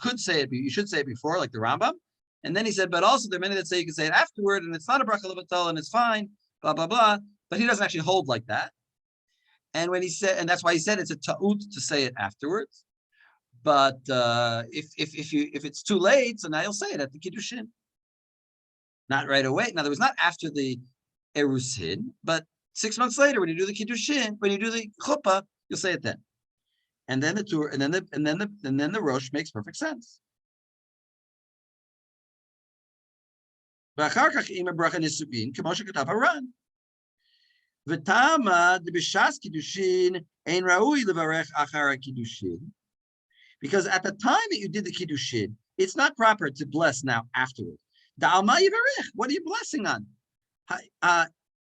should say it before, like the Rambam, and then he said, but also there are many that say you can say it afterward, and it's not a bracha levatal, and it's fine, blah blah blah. But he doesn't actually hold like that. And when he said, and that's why he said it's a ta'ut to say it afterwards. But if it's too late, so now you'll say it at the kiddushin. Not right away. In other words, not after the Erusin, but 6 months later, when you do the Kiddushin, when you do the Chuppah, you'll say it then. And then the tour, and then the Rosh makes perfect sense. ואחר כך עם הברכה נישואין, כמו שכתב הר"ן. וטעמה דבש"ס קידושין אין ראוי לברך אחר הקידושין. Because at the time that you did the Kiddushin, it's not proper to bless now afterward. Da'alma yivarech, what are you blessing on?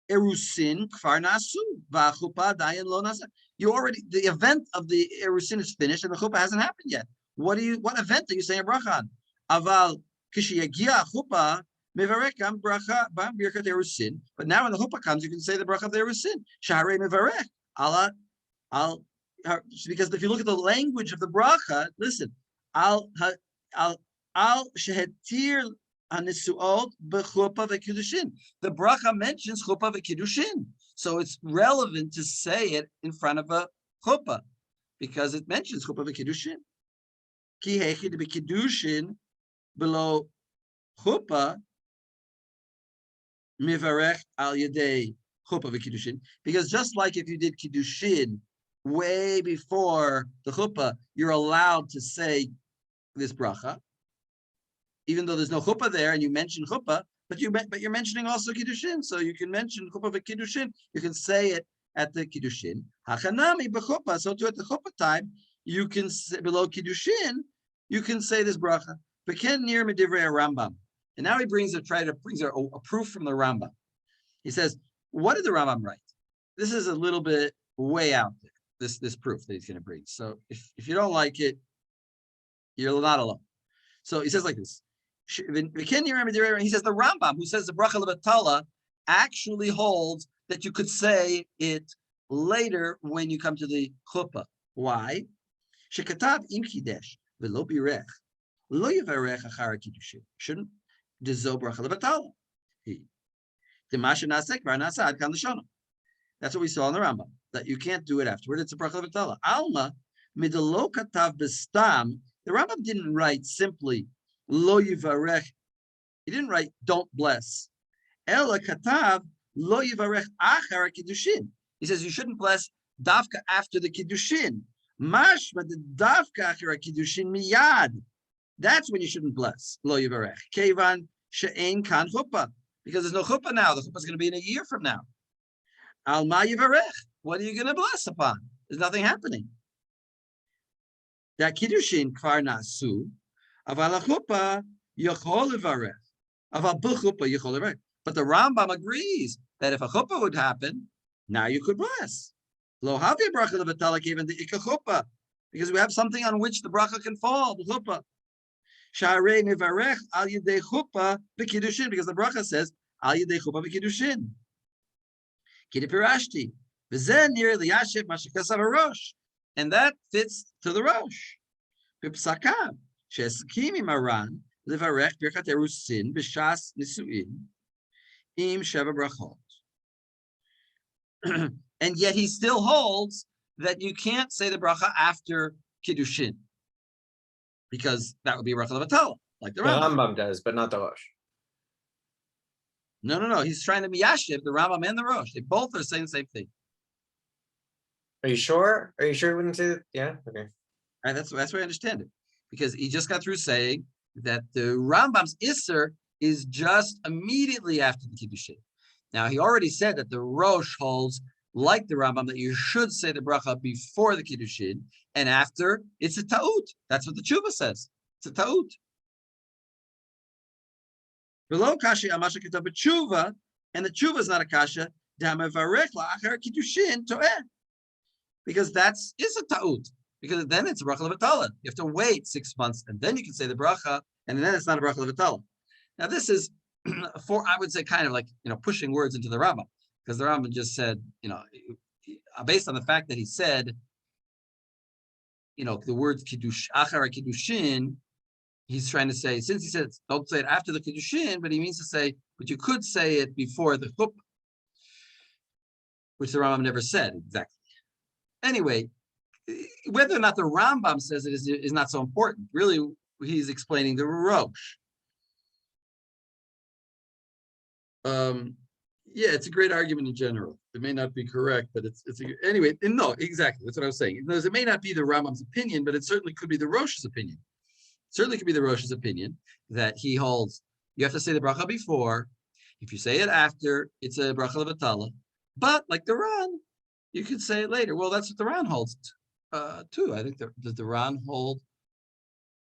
Erusin kfar nasu, v'chuppah dayan lo nasa. You already, the event of the Erusin is finished and the chuppah hasn't happened yet. What event are you saying a bracha on? Aval kishiyagia chuppah mevarech gam bracha bam birkat Erusin. But now when the chuppah comes, you can say the bracha of the Erusin. Shaharei mevarech al. Because if you look at the language of the bracha, listen, al shehetir hanisuot b'chuppah v'kiddushin. The bracha mentions chuppah v'kiddushin, so it's relevant to say it in front of a chuppah because it mentions chuppah v'kiddushin. Ki hechid b'kiddushin below chuppah mivarech al yedei chuppah v'kiddushin. Because just like if you did kiddushin way before the chuppah, you're allowed to say this bracha, even though there's no chuppah there, and you mention chuppah, but you're mentioning also kiddushin, so you can mention chuppah v'kiddushin. You can say it at the kiddushin. Hachanami b'chuppah. So too at the chuppah time, you can say, below kiddushin, you can say this bracha. V'ken nir medivrei Rambam. And now he brings a proof from the Rambam. He says, what did the Rambam write? This is a little bit way out there. This proof that he's going to bring. So if you don't like it, you're not alone. So he says like this. He says the Rambam, who says the bracha levatala, actually holds that you could say it later when you come to the chuppah. Why? Shekatav im kidesh v'lo birech lo yivarech achar kiddushin. Shouldn't dezo bracha levatala. Demasha nasek var nasa ad kan l'shona. That's what we saw in the Rambam, that you can't do it afterward. It's a bracha levatala. Alma midelo katav bestam. The Rambam didn't write simply lo yivarech. He didn't write don't bless. Ela katav lo yivarech achar kiddushin. He says you shouldn't bless dafka after the kiddushin. Mashma the dafka achar kiddushin miyad. That's when you shouldn't bless lo yivarech. Kevan she'ein kan chuppah, because there's no chuppah now. The chuppah is going to be in a year from now. Al ma yivarech. What are you going to bless upon? There's nothing happening. That kiddushin kvar nasu, aval chuppah yachol levarech, aval b'chuppah yachol levarech. But the Rambam agrees that if a chuppah would happen, now you could bless. Lo havi bracha levatala even the ikka chuppah, because we have something on which the bracha can fall. The chuppah. Sharei mevarech al yedei chuppah b'kiddushin, because the bracha says al yedei chuppah b'kiddushin. Kidipirashti. V'zen nir liyashiv mashakasav harosh. And that fits to the Rosh. Pipsakav. She'eskim imaran levarech birkat erusin b'shas nisuin im sheva brachot. And yet he still holds that you can't say the bracha after kiddushin, because that would be bracha levatala, like the Rambam. The Rambam does, but not the Rosh. No. He's trying to miyashiv the Rambam and the Rosh. They both are saying the same thing. Are you sure? Are you sure you wouldn't say that? Yeah, okay. Right, that's why I understand it, because he just got through saying that the Rambam's Isser is just immediately after the Kiddushin. Now, he already said that the Rosh holds, like the Rambam, that you should say the bracha before the Kiddushin, and after, it's a ta'ut. That's what the Tshuva says. It's a ta'ut. Below kashi amasha kitab Tshuva, and the Tshuva is not a kasha, da'mevarech la'achar Kiddushin to'eh. Because is a ta'ut. Because then it's a bracha levatala. You have to wait 6 months, and then you can say the bracha, and then it's not a bracha levatala. Now this is, I would say, kind of like pushing words into the Rambam, because the Rambam just said, based on the fact that he said, the words kiddush achar kiddushin, he's trying to say, since he said don't say it after the kiddushin, but he means to say, but you could say it before the chuppah, which the Rambam never said exactly. Anyway, whether or not the Rambam says it is not so important. Really, he's explaining the Rosh. Yeah, it's a great argument in general. It may not be correct, but anyway. No, exactly. That's what I was saying. It may not be the Rambam's opinion, but it certainly could be the Rosh's opinion. Certainly could be the Rosh's opinion that he holds. You have to say the bracha before. If you say it after, it's a bracha levatala. But like the Ran, you could say it later. Well, that's what the Ran holds too. I think does the Ran hold?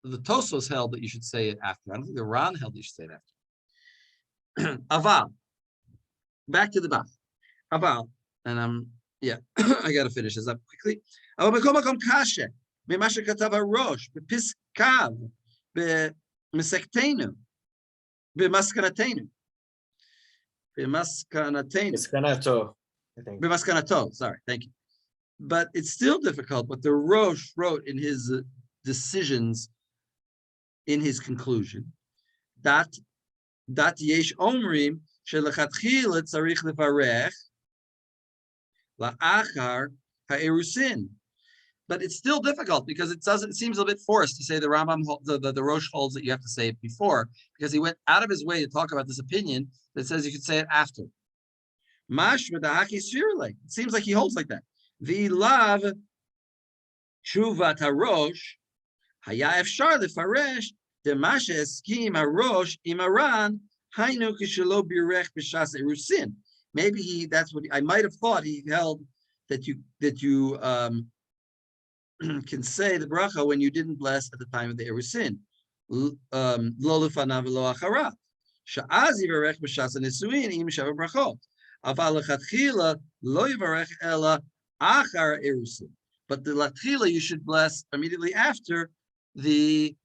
The Tosos held that you should say it after. I don't think the Ran held you should say it after. Aval. Back to the Bach. Aval. And I got to finish this up quickly. אבל בכל מקום קשה, ממה שכתב הראש, בפסקיו, במסכתנו, במסקנתנו. Miskanato, I think. B'maskanato, sorry, thank you. But it's still difficult what the Rosh wrote in his decisions, in his conclusion, that yesh omrim shelechatchila tzarich levarech la'achar ha'erusin. But it's still difficult because it seems a little bit forced to say the Rambam, the Rosh holds that you have to say it before, because he went out of his way to talk about this opinion that says you could say it after. It seems like he holds like that. The lav shuvat harosh haya efshar lefaresh demashe eskim harosh imaran hainu kishelo birech b'shas erusin. Maybe that's what I might have thought he held, that you can say the bracha when you didn't bless at the time of the erusin. Lo lefanav v'lo acharav. Sha'az yivarech b'shas nesuin im shava brachot. Aval lechatchila lo yivarech ela achar erusin. But the latchila you should bless immediately after the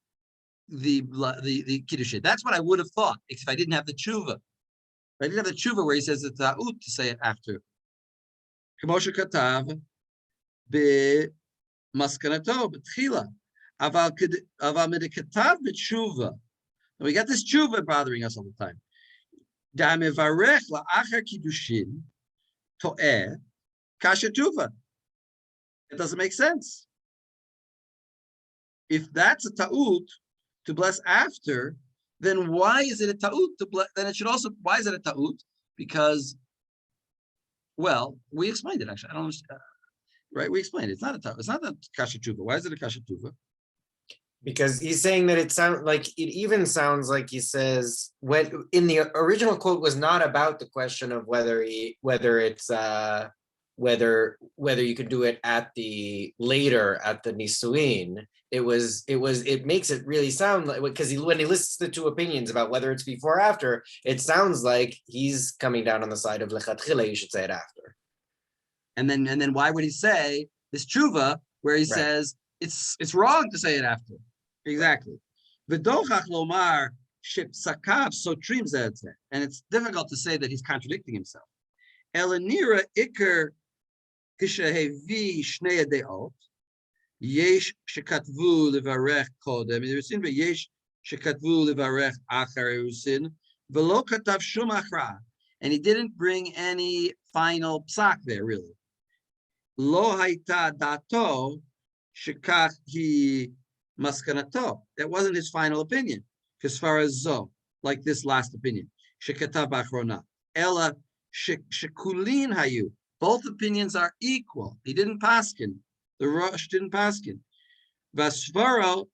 kiddushin. That's what I would have thought if I didn't have the tshuva. I didn't have the tshuva where he says the ta'ut to say it after. K'moshe katav be maskanato b'tchila. Aval medikatav b'tshuva. And we got this tshuva bothering us all the time. Da'mevarech la'achar kiddushin to'eh kasha tshuva. It doesn't make sense. If that's a ta'ut to bless after, then why is it a ta'ut to bless? Then it should also, why is it a ta'ut? Because, well, we explained it actually. I don't understand. Right? We explained it. It's not a ta'ut. It's not a kasha tshuva. Why is it a kasha tshuva? Because he's saying that it even sounds like he says, when in the original quote was not about the question of whether you could do it at the nisuin. It makes it really sound like, because when he lists the two opinions about whether it's before or after, it sounds like he's coming down on the side of lechatchila, you should say it after. And then why would he say this tshuva where he says it's wrong to say it after? Exactly. V'dochach lomar shepsakav sotrim zeh et zeh. And it's difficult to say that he's contradicting himself. Elanira iker kishehevi shnei deot yesh shekatvu levarech kodem erusin veyesh shekatvu levarech achar erusin v'lo katav shum achra. And he didn't bring any final psak there really. Lo haita dato shekach hi maskanato. That wasn't his final opinion. As far as zo, like this last opinion, shekatav b'achrona. Ela shekulin hayu. Both opinions are equal. He didn't paskin. The Rosh didn't paskin. Vasvaro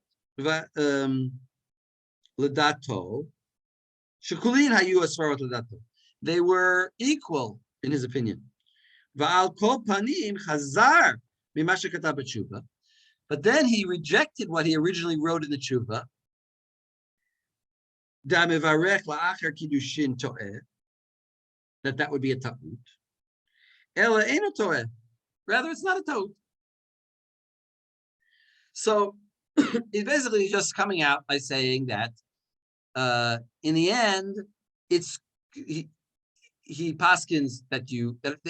ledato. Shekulin hayu asvaro ledato. They were equal in his opinion. Va'al kol panim chazar mima shekatav b'tshuva. But then he rejected what he originally wrote in the tshuva. Da'mevarech la'achar kiddushin to'eh. That would be a ta'ut. Ela eino to'eh. Rather, it's not a ta'ut. So it's basically just coming out by saying that in the end, it's he paskins that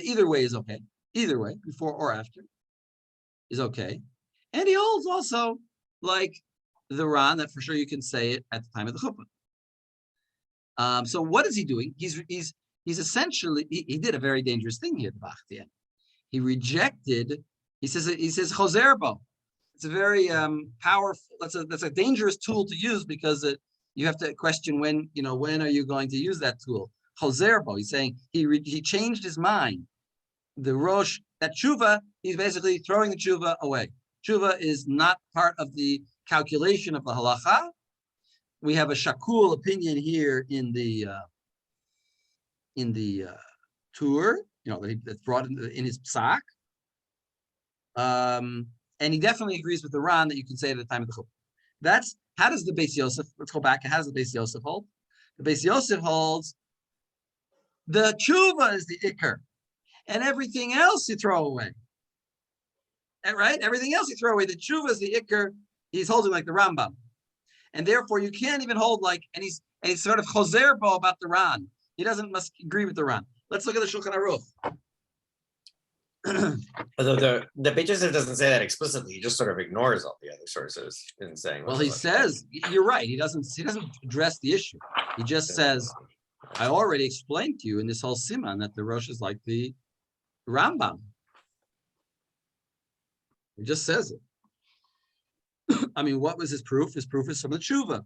either way is okay. Either way, before or after, is okay. And he holds also, like the Ran, that for sure you can say it at the time of the chuppah. So what is he doing? He's essentially, he did a very dangerous thing here at the Bach at the end. He rejected, he says chozerbo. It's a very powerful, that's a dangerous tool to use because you have to question when are you going to use that tool. Chozerbo. He's saying he changed his mind. The Rosh, that tshuva, he's basically throwing the tshuva away. Tshuva is not part of the calculation of the halacha. We have a shakul opinion here in the tour, that's brought in his psak. And he definitely agrees with the Ran that you can say at the time of the chupah. How does the Beis Yosef, let's go back, how does the Beis Yosef hold? The Beis Yosef holds the tshuva is the ikar, and everything else you throw away. Right? Everything else you throw away. The tshuva is the ikar. He's holding like the Rambam. And therefore you can't even hold like, and he's sort of chozerbo about the Ran. He must agree with the Ran. Let's look at the Shulchan Aruch. Although the Beit Yosef doesn't say that explicitly, he just sort of ignores all the other sources in saying. Well, he says, you're right. He doesn't address the issue. He just says, I already explained to you in this whole Siman that the Rosh is like the Rambam. He just says it. I mean, what was his proof? His proof is from the tshuva.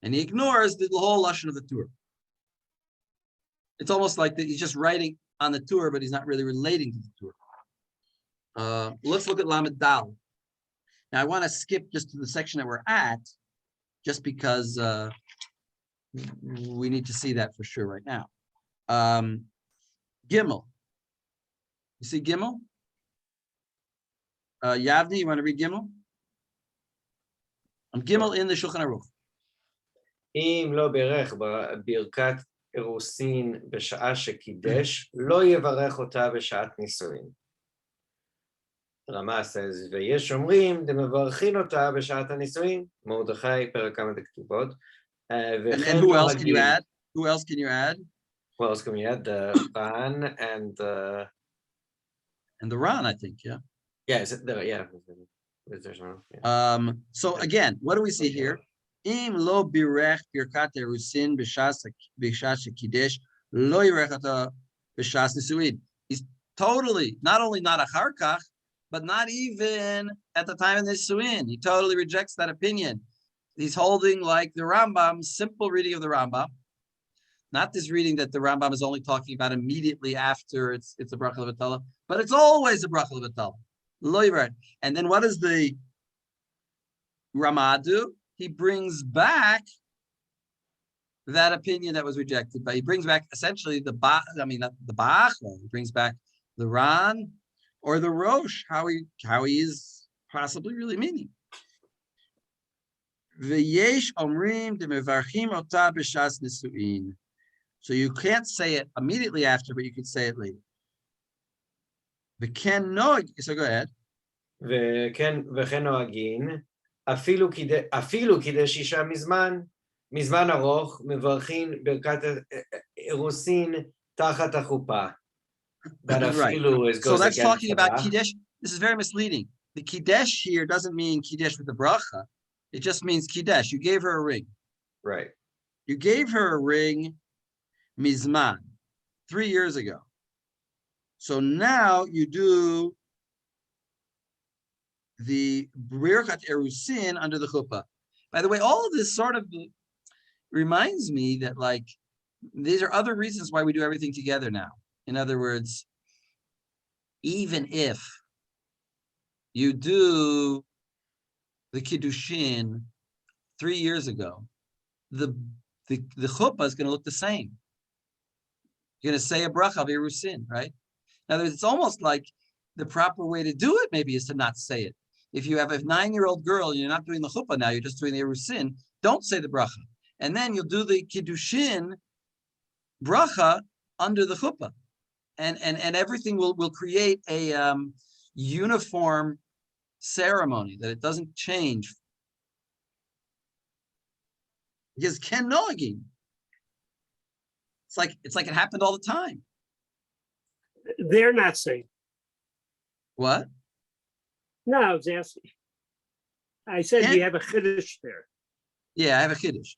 And he ignores the whole lashon of the Torah. It's almost like that he's just writing on the Torah, but he's not really relating to the Torah. Let's look at Lamed Dal. Now, I want to skip just to the section that we're at, just because we need to see that for sure right now. Gimel. You see Gimel? Yavni, you want to read Gimel? Gimel in the Shulchan Aruch. אם לא בירך ברכת אירוסין בשעה שקידש, לא יברך אותה בשעת נישואין. רמה says, ויש אומרים, דמברכין אותה בשעת הנישואין, מרדכי פרק כמה דכתובות. And who else can you add? Who else can you add? Who else can we add? The Ran and the Ran, I think, yeah. Yeah, is it the, yeah. There's one. Yeah. So again, what do we see here? Im lo birech birkat erusin b'shas kidesh lo yirechata b'shas nisuin. He's totally not only not a charkach, but not even at the time of the nisuin. He totally rejects that opinion. He's holding like the Rambam, simple reading of the Rambam, not this reading that the Rambam is only talking about immediately after it's a bracha levatala, but it's always a bracha levatala. And then what does the Ramah do? He brings back that opinion that was rejected, but he brings back essentially the Bach, not the Bach, he brings back the Ran or the Rosh, how he is possibly really meaning. V'yesh omrim demevarchim ota b'shas nisuin. So you can't say it immediately after, but you can say it later. וכן נוהג, so go ahead. וכן נוהגין, אפילו קידש אישה מזמן ארוך, מברכין ברכת אירוסין תחת החופה. Right. So that's talking about Kiddush. This is very misleading. The Kiddush here doesn't mean Kiddush with the bracha. It just means Kiddush. You gave her a ring. Right. You gave her a ring mizman, 3 years ago. So now you do the Birkat Erusin under the chuppah. By the way, all of this sort of reminds me that like these are other reasons why we do everything together now. In other words, even if you do the Kiddushin 3 years ago, the chuppah is going to look the same. You're going to say a bracha of Erusin, right? Now, it's almost like the proper way to do it maybe is to not say it. If you have a 9-year-old girl and you're not doing the chuppah now, you're just doing the Erusin, don't say the bracha. And then you'll do the Kiddushin bracha under the chuppah. And everything will create a uniform ceremony, that it doesn't change. Because Ken Noagin, it's like it happened all the time. They're not saying. What? No, I was asking. I said you have a chiddush there. Yeah, I have a chiddush.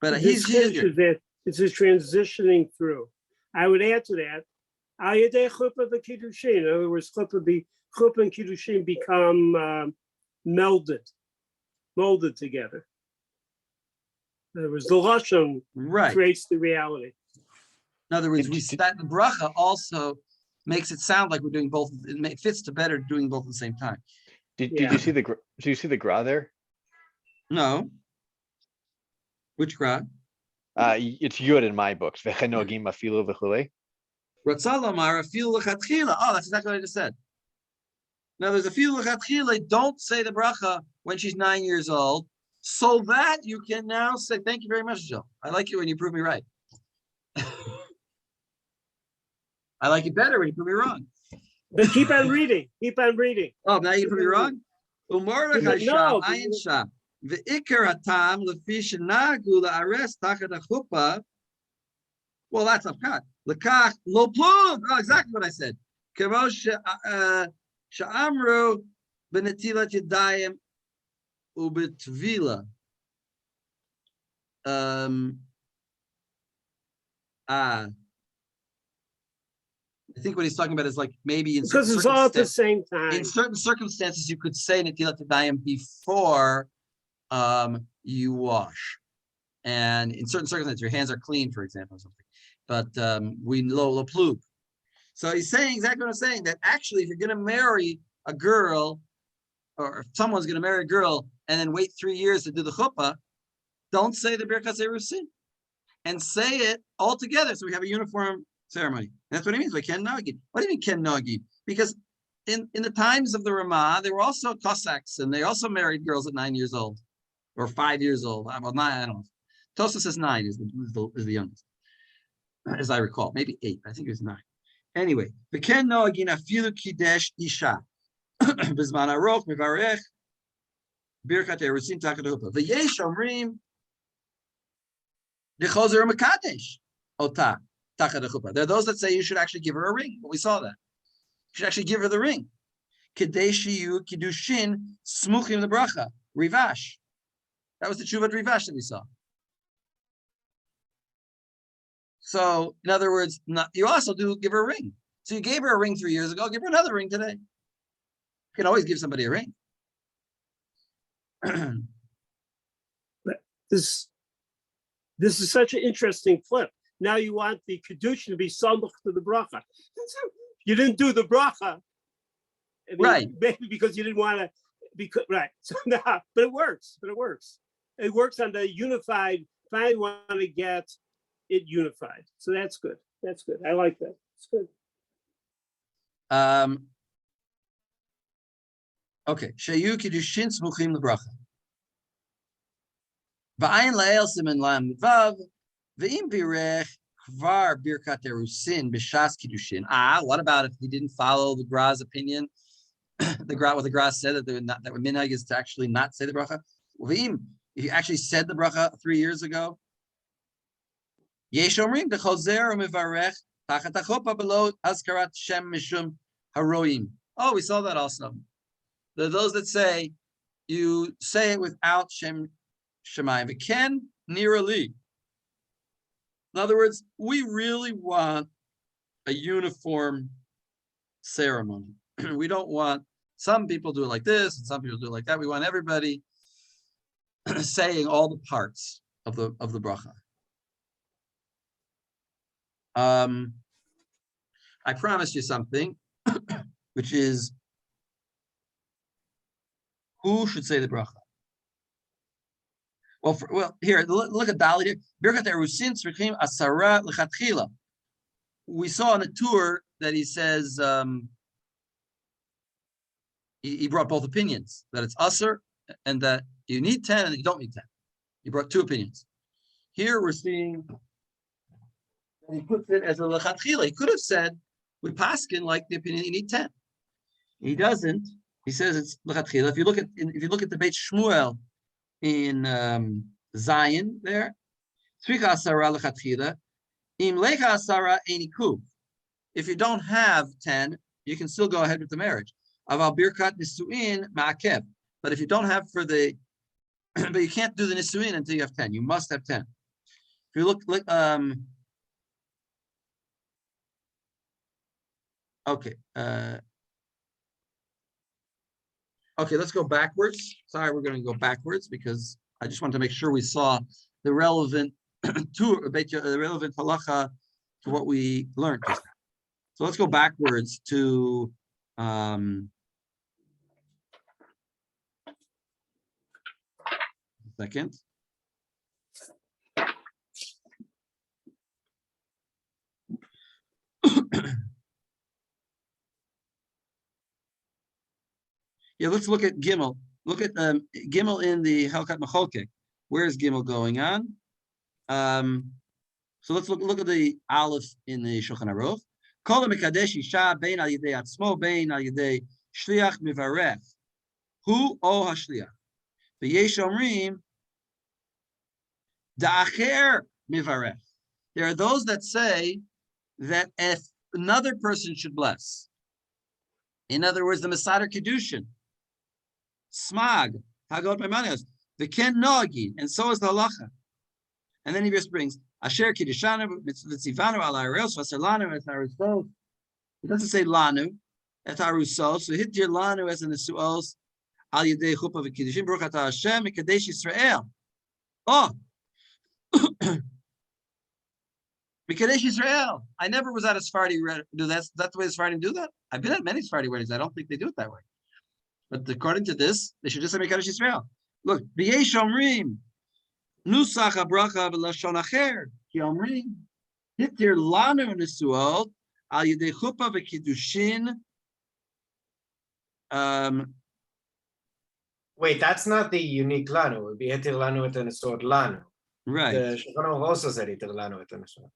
But he's that it's a transitioning through. I would add to that, al yedei chuppah v'kiddushin. In other words, chuppah and kiddushin become molded together. In other words, the lashon creates the reality. In other words, that the bracha also makes it sound like we're doing both. It fits to better doing both at the same time. Did you see the gra there? No. Which gra? It's yud in my books. V'chenogim afilu v'chulei. Ratzalamar afilu lechatchila. Oh, that's exactly what I just said. Now there's a afilu lechatchila. Don't say the bracha when she's 9 years old, so that you can now say, "Thank you very much, Joe. I like it when you prove me right." I like it better when you prove me wrong. But keep on reading. Keep on reading. Oh, now you prove me wrong? No, well, that's upcut. Lekach lo plug. Oh, exactly what I said. Sha'amru benetilat yadayim ubetvila. I think what he's talking about is like maybe in because it's all at the same time. In certain circumstances, you could say netilat yadayim before you wash, and in certain circumstances, your hands are clean, for example, or something. But we lo plug. So he's saying exactly what I'm saying. That actually, if you're going to marry a girl, or if someone's going to marry a girl and then wait 3 years to do the chuppah, don't say the Birkat Erusin, and say it all together, so we have a uniform ceremony. And that's what he means by ken nagi. What do you mean ken nagi? Because in the times of the Ramah, there were also Cossacks, and they also married girls at 9 years old or 5 years old. Well, 9, I don't know. Tosa says 9 is the youngest, as I recall. Maybe 8. I think it was 9. Anyway, the ken nagi afilu kidesh isha bizman aroch mivarech birkat erusin tachat huppah. V'yesh omrim dechozer mekadesh ota. There are those that say you should actually give her a ring. But we saw that. You should actually give her the ring. Kedeshiyu kiddushin smuchim the bracha. Rivash. That was the tshuvat Rivash that we saw. So, in other words, you also do give her a ring. So you gave her a ring 3 years ago. Give her another ring today. You can always give somebody a ring. This is such an interesting flip. Now you want the kedushin to be samach to the bracha. You didn't do the bracha, right? Maybe because you didn't want to. Because right. So now, but it works. It works on the unified. If I want to get it unified, so that's good. That's good. I like that. It's good. Okay. Shayu kiddushin smuchim lebracha. V'ayin la'el siman lam vav. V'im birech kvar birkat erusin b'shas kiddushin. What about if he didn't follow the Gra's opinion? What the Gra said that that minhag is to actually not say the bracha. V'im, he actually said the bracha 3 years ago. Yesh omrim dechozer u'mivarech tachat hachuppah below azkarat shem mishum haroim. Oh, we saw that also. There are those that say you say it without shem shemayim. V'ken nirali. In other words, we really want a uniform ceremony. We don't want, some people do it like this, and some people do it like that. We want everybody saying all the parts of the bracha. I promised you something, which is who should say the bracha? Well, here, look at Dalit here. Birkat Erusin tzrichim asara lechatchila. We saw on the tour that he says he brought both opinions, that it's asar and that you need 10 and you don't need 10. He brought 2 opinions. Here we're seeing, and he puts it as a lechatchila. He could have said, we paskin like the opinion you need 10. He doesn't. He says it's lechatchila. If you look at the Beit Shmuel in Zion there, tzricha asara lechatchila, im lecha asara ein ikuv. If you don't have 10, you can still go ahead with the marriage. Aval birkat nisuin ma'akev. But if you don't have for the, but you can't do the nisuin until you have 10. You must have 10. If you look, okay. Okay, let's go backwards. Sorry, we're going to go backwards because I just want to make sure we saw the relevant the relevant halacha to what we learned just now. So let's go backwards to second. Yeah, let's look at Gimel. Look at Gimel in the Helkat Macholkek. Where is Gimel going on? So let's look at the Aleph in the Shulchan Aruch. Kol mekadesh isha bein al yedei atzmo bein al yedei shliach mivarech. Hu o hashliach. V'yesh omrim da'acher mivarech. There are those that say that if another person should bless, in other words, the Masader Kedushin, Smag, Hagot Maimonios, the Ken Nogin, and so is the halacha. And then he just brings Asher Kiddishanu, Mitzvanu al Aros, Vasalanu, et Harusos. It doesn't say Lanu, et Harusos. So hit your Lanu as in the Suos, Al Yedei Chuppah v'Kiddushin, Baruch Atah Hashem, Mekadesh Yisrael. Oh, Mekadesh Yisrael. I never was at a Sephardi do that. That's the way the Sephardi do that. I've been at many Sephardi weddings. I don't think they do it that way. But according to this, they should just say Mekadesh Yisrael. Look, V'yesh Omrim, Nusach habracha v'lashon acher, ki omrim, hitir lanu nesuot, al yedei chuppah v'kiddushin. Wait, that's not the unique lanu. It would be hitir lanu et nesuot lanu. Right. The Shulchan Aruch also said hitir lanu et nesuot.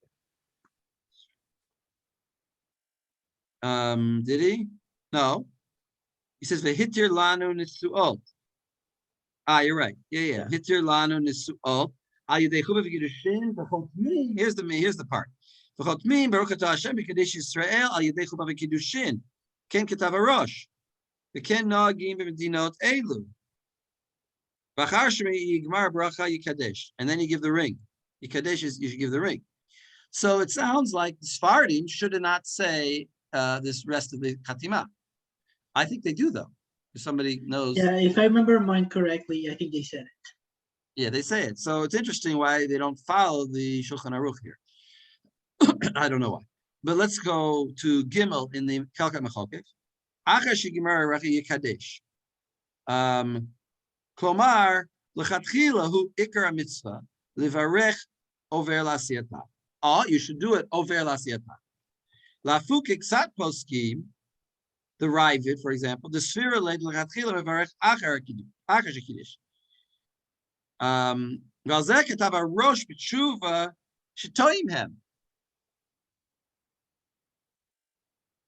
Did he? No. He says v'hitir lanu nesuot. Ah, you're right. Yeah. Hitir lanu nesuot. Al yedei chuppah v'kiddushin v'chotmin. Here's the part. V'chotmin baruch atah Hashem mekadesh Yisrael al yedei chuppah v'kiddushin. Ken ketav harosh. V'ken nagim b'medinot elu. V'achar shemi yigmar bracha yikadesh. And then you give the ring. Yikadesh is you should give the ring. So it sounds like the Sephardim should not say this rest of the Chatimah. I think they do though. If somebody knows. Yeah, if I remember mine correctly, I think they said it. Yeah, they say it. So it's interesting why they don't follow the Shulchan Aruch here. I don't know why. But let's go to Gimel in the Helkat Macholkek. Achar shegimar rachi yikadesh. Klomar lechatchila hu ikar mitzvah livarech over lasiyata. Oh, you should do it over lasiyata. Lafuk iksat poskim, the Ravid, for example, the Sfira led lechatchila livarech achar shekidish. Galzeh ketav harosh b'tshuva shetoim hem.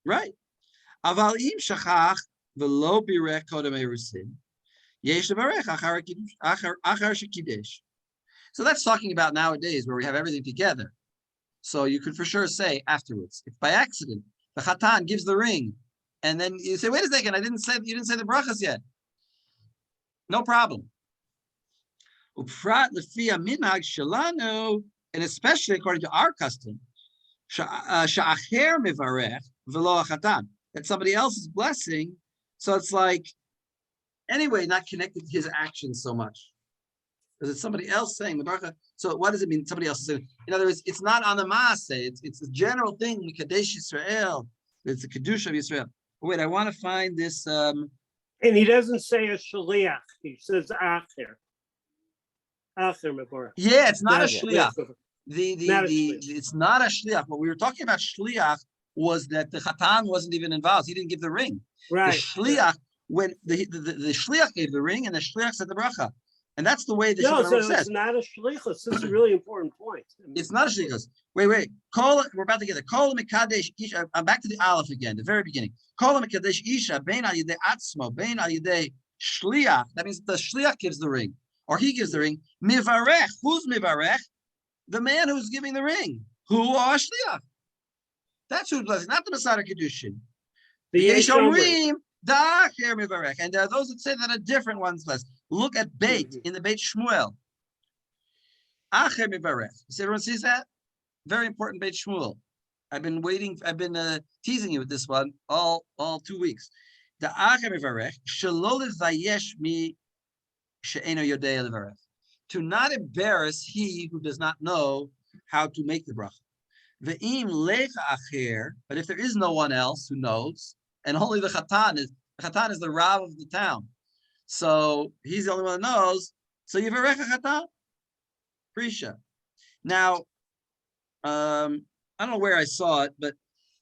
Right. Aval im shachach v'lo birech kodem erusin yesh levarech achar shekidesh. So that's talking about nowadays where we have everything together. So you could for sure say afterwards, if by accident the chatan gives the ring, and then you say, "Wait a second, you didn't say the brachas yet." No problem. Uprat lefia minhag shalanu, and especially according to our custom, sha'acher mivarech v'lo chatan, that somebody else is blessing. So it's like, anyway, not connected to his actions so much. Because it's somebody else saying the bracha. So what does it mean? Somebody else is saying. In other words, it's not on the maaseh. It's a general thing. Mikadesh Yisrael. It's the kedusha of Yisrael. Wait, I want to find this. And he doesn't say a shaliach. He says acher. Acher mevorach. Yeah, it's not a shliach. Not a shliach. It's not a shliach. What we were talking about shliach was that the chatan wasn't even involved. He didn't give the ring. Right. The shliach, when the shliach gave the ring and the shliach said the bracha. And that's the way the No, Shulchan so Aruch says. it's not a shlichus. This is a really important point. It's not a shlichus. Wait. We're about to get there. Kol mekadesh isha. I'm back to the Aleph again, the very beginning. Kol mekadesh isha bein al yedei atzmo bein al yedei shliach. That means the shliach gives the ring, or he gives the ring. Mivarech. Who's mivarech? The man who's giving the ring. Who are shliach? That's who's blessing, not the Masader Kedushin. The Yesh Omrim da'acher mivarech. And there are those that say that are different ones blessed. Look at Beit in the Beit Shmuel. Acher mivarech. See, everyone sees that? Very important Beit Shmuel. I've been teasing you with this one all 2 weeks. The Acher mivarech shelo levayesh mi she'eno yodei levarech. To not embarrass he who does not know how to make the bracha. Ve'im lecha acher, but if there is no one else who knows, and only the Chatan is the Rav of the town, so he's the only one that knows. So Yivarecha Chatan, Prisha. Now, I don't know where I saw it, but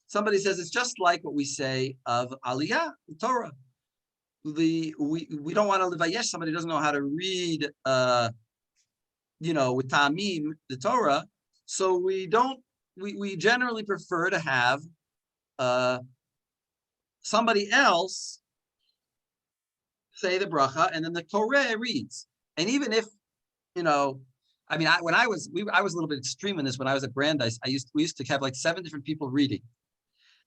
somebody says it's just like what we say of Aliyah, the Torah. We don't want to levayesh somebody who doesn't know how to read, with Tamim, the Torah. So we generally prefer to have somebody else say the bracha, and then the Torah reads. And even if, when I was a little bit extreme in this. When I was at Brandeis, we used to have like 7 different people reading,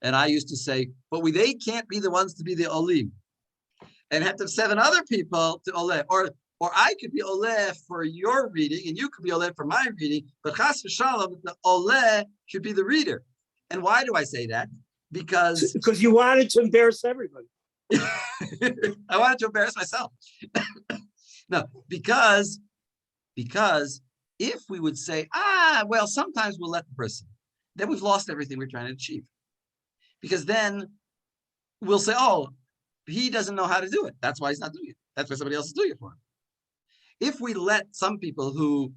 and I used to say, but they can't be the ones to be the olim, and have to have 7 other people to oleh, or I could be oleh for your reading, and you could be oleh for my reading. But chas v'shalom, the oleh should be the reader. And why do I say that? Because you wanted to embarrass everybody. I wanted to embarrass myself. No, because if we would say, well, sometimes we'll let the person, then we've lost everything we're trying to achieve. Because then we'll say, he doesn't know how to do it. That's why he's not doing it. That's why somebody else is doing it for him. If we let some chatanim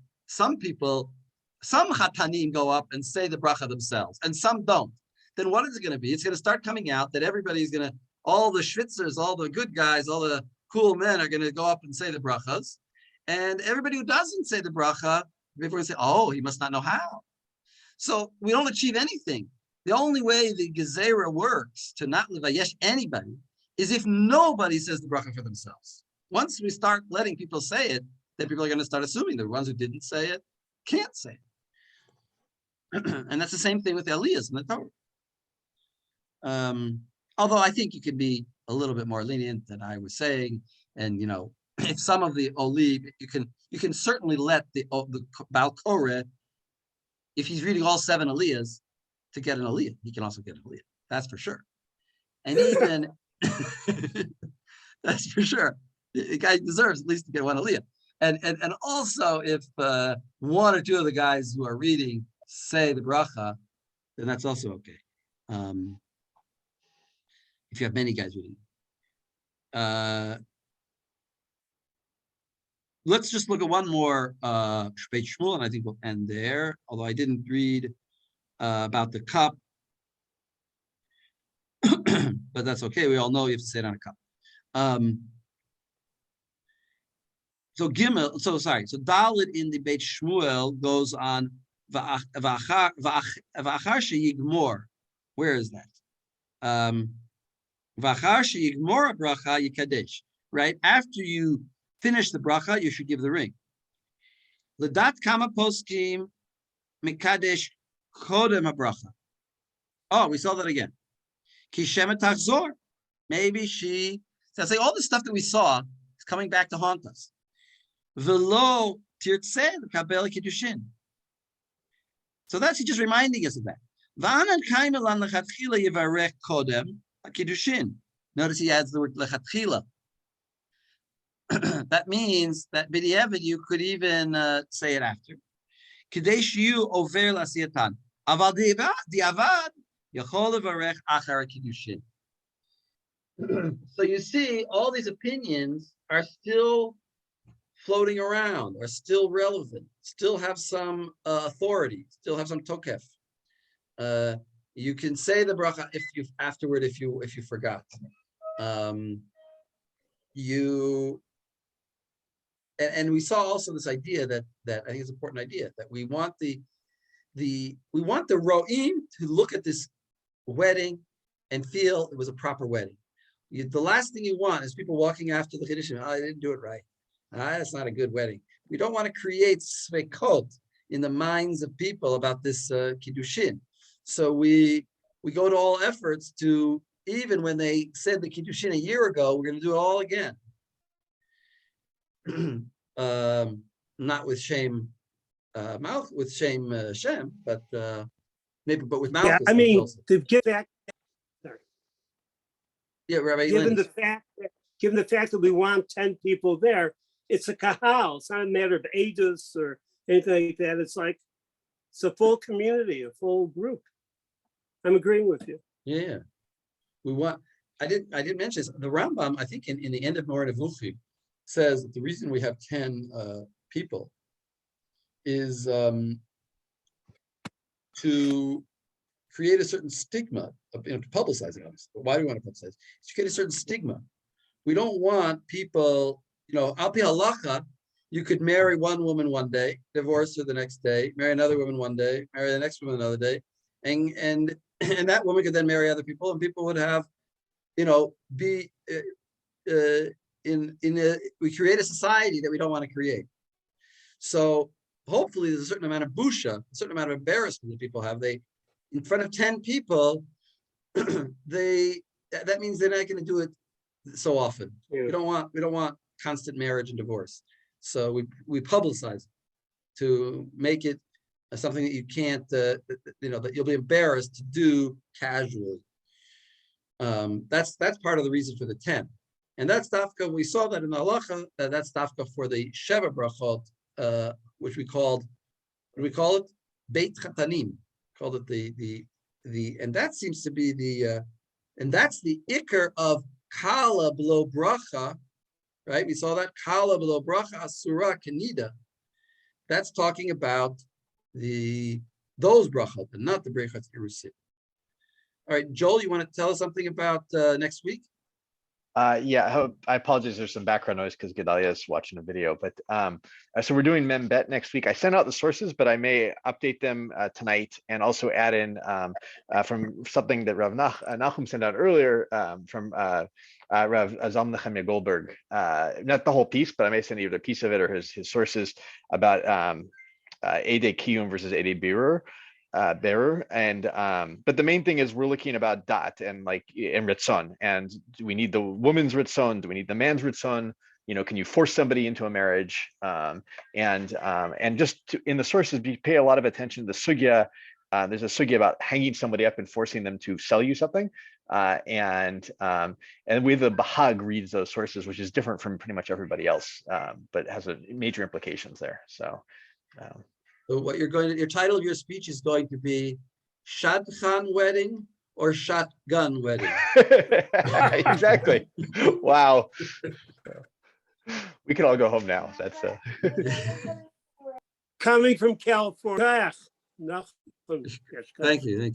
go up and say the bracha themselves, and some don't, then what is it going to be? It's going to start coming out that everybody's going to, all the schwitzers, all the good guys, all the cool men are going to go up and say the brachas. And everybody who doesn't say the bracha, people are going to say, he must not know how. So we don't achieve anything. The only way the gezerah works to not levayesh anybody is if nobody says the bracha for themselves. Once we start letting people say it, then people are going to start assuming the ones who didn't say it can't say it. And that's the same thing with the aliyahs in the Torah. Although I think you could be a little bit more lenient than I was saying, and if some of the oli, you can certainly let the Baal Koreh, if he's reading all 7 aliyahs, to get an aliyah, he can also get an aliyah. That's for sure. And even that's for sure. The guy deserves at least to get 1 aliyah. And also, if 1 or 2 of the guys who are reading say the bracha, then that's also okay. If you have many guys reading. Let's just look at one more Beit Shmuel, and I think we'll end there. Although I didn't read about the cup, but that's okay. We all know you have to say it on a cup. So Dalit in the Beit Shmuel goes on V'achar sheyigmor. Where is that? V'achar sheyigmor bracha yikadesh. Right after you finish the bracha, you should give the ring. L'dat kama poskim mikadesh kodem habracha. We saw that again. Ki shemet tachzor. Maybe she. So I say all the stuff that we saw is coming back to haunt us. V'lo tirtzeh l'kabel kiddushin. So that's just reminding us of that. V'anan kaim elan lechatchila yivarech kodem kiddushin. Notice he adds the word lechatchila. That means that b'diavad you could even say it after. Kadesh you over l'asiyatan. Aval diavad yachol levarech achar kiddushin. So you see, all these opinions are still floating around, are still relevant, still have some authority, still have some tokef. You can say the bracha if you forgot. And we saw also this idea that I think is an important idea, that we want the ro'im to look at this wedding and feel it was a proper wedding. The last thing you want is people walking after the Chiddushin. I didn't do it right. That's not a good wedding. We don't want to create svekot in the minds of people about this Kiddushin. So we go to all efforts to, even when they said the Kiddushin a year ago, we're going to do it all again. Not with shame, with shame Shem, but maybe, but with Malchus. Yeah, I mean, to get back. Sorry. Yeah, Rabbi. Given the fact that we want 10 people there, it's a kahal. It's not a matter of ages or anything like that. It's like It's a full community, a full group. I'm agreeing with you. Yeah. We want, I didn't mention this. The Rambam, I think in the end of Moreh Nevuchim, says that the reason we have 10 people is to create a certain stigma of, to publicize it, obviously. But why do we want to publicize? It's to create a certain stigma. We don't want people, al pi halacha, you could marry one woman one day, divorce her the next day, marry another woman one day, marry the next woman another day, and that woman could then marry other people, and people would have, we create a society that we don't want to create. So hopefully there's a certain amount of busha, a certain amount of embarrassment that people have. They, in front of 10 people, that means they're not going to do it so often. Yeah. We don't want constant marriage and divorce. So we publicize it to make it something that you can't, that you'll be embarrassed to do casually. That's part of the reason for the 10. And that's dafka, we saw that in the halacha, that's dafka for the Sheva brachot, which we called, what do we call it? Beit Chatanim. Called it the and that seems to be and that's the ikar of kala below bracha, right? We saw that kala below bracha asura kenida. That's talking about those brachot and not the brachot irusim. All right, Joel, you want to tell us something about next week? Yeah, I apologize. There's some background noise because Gedalia is watching a video. But so we're doing Membet next week. I sent out the sources, but I may update them tonight and also add in from something that Rav Nachum sent out earlier from Rav Azam Nechemia Goldberg. Not the whole piece, but I may send either a piece of it or his sources about Eidei Kiyum versus Eidei bearer, and but the main thing is we're looking about dat and ritzon, and do we need the woman's ritzon, do we need the man's ritzon, can you force somebody into a marriage, and just in the sources pay a lot of attention to the sugya. There's a sugya about hanging somebody up and forcing them to sell you something, and the way the Bahag reads those sources, which is different from pretty much everybody else, but has major implications there. So So what your title of your speech is going to be Shadchan wedding or shotgun wedding. Exactly. Wow. We can all go home now. That's Coming from California. Thank you.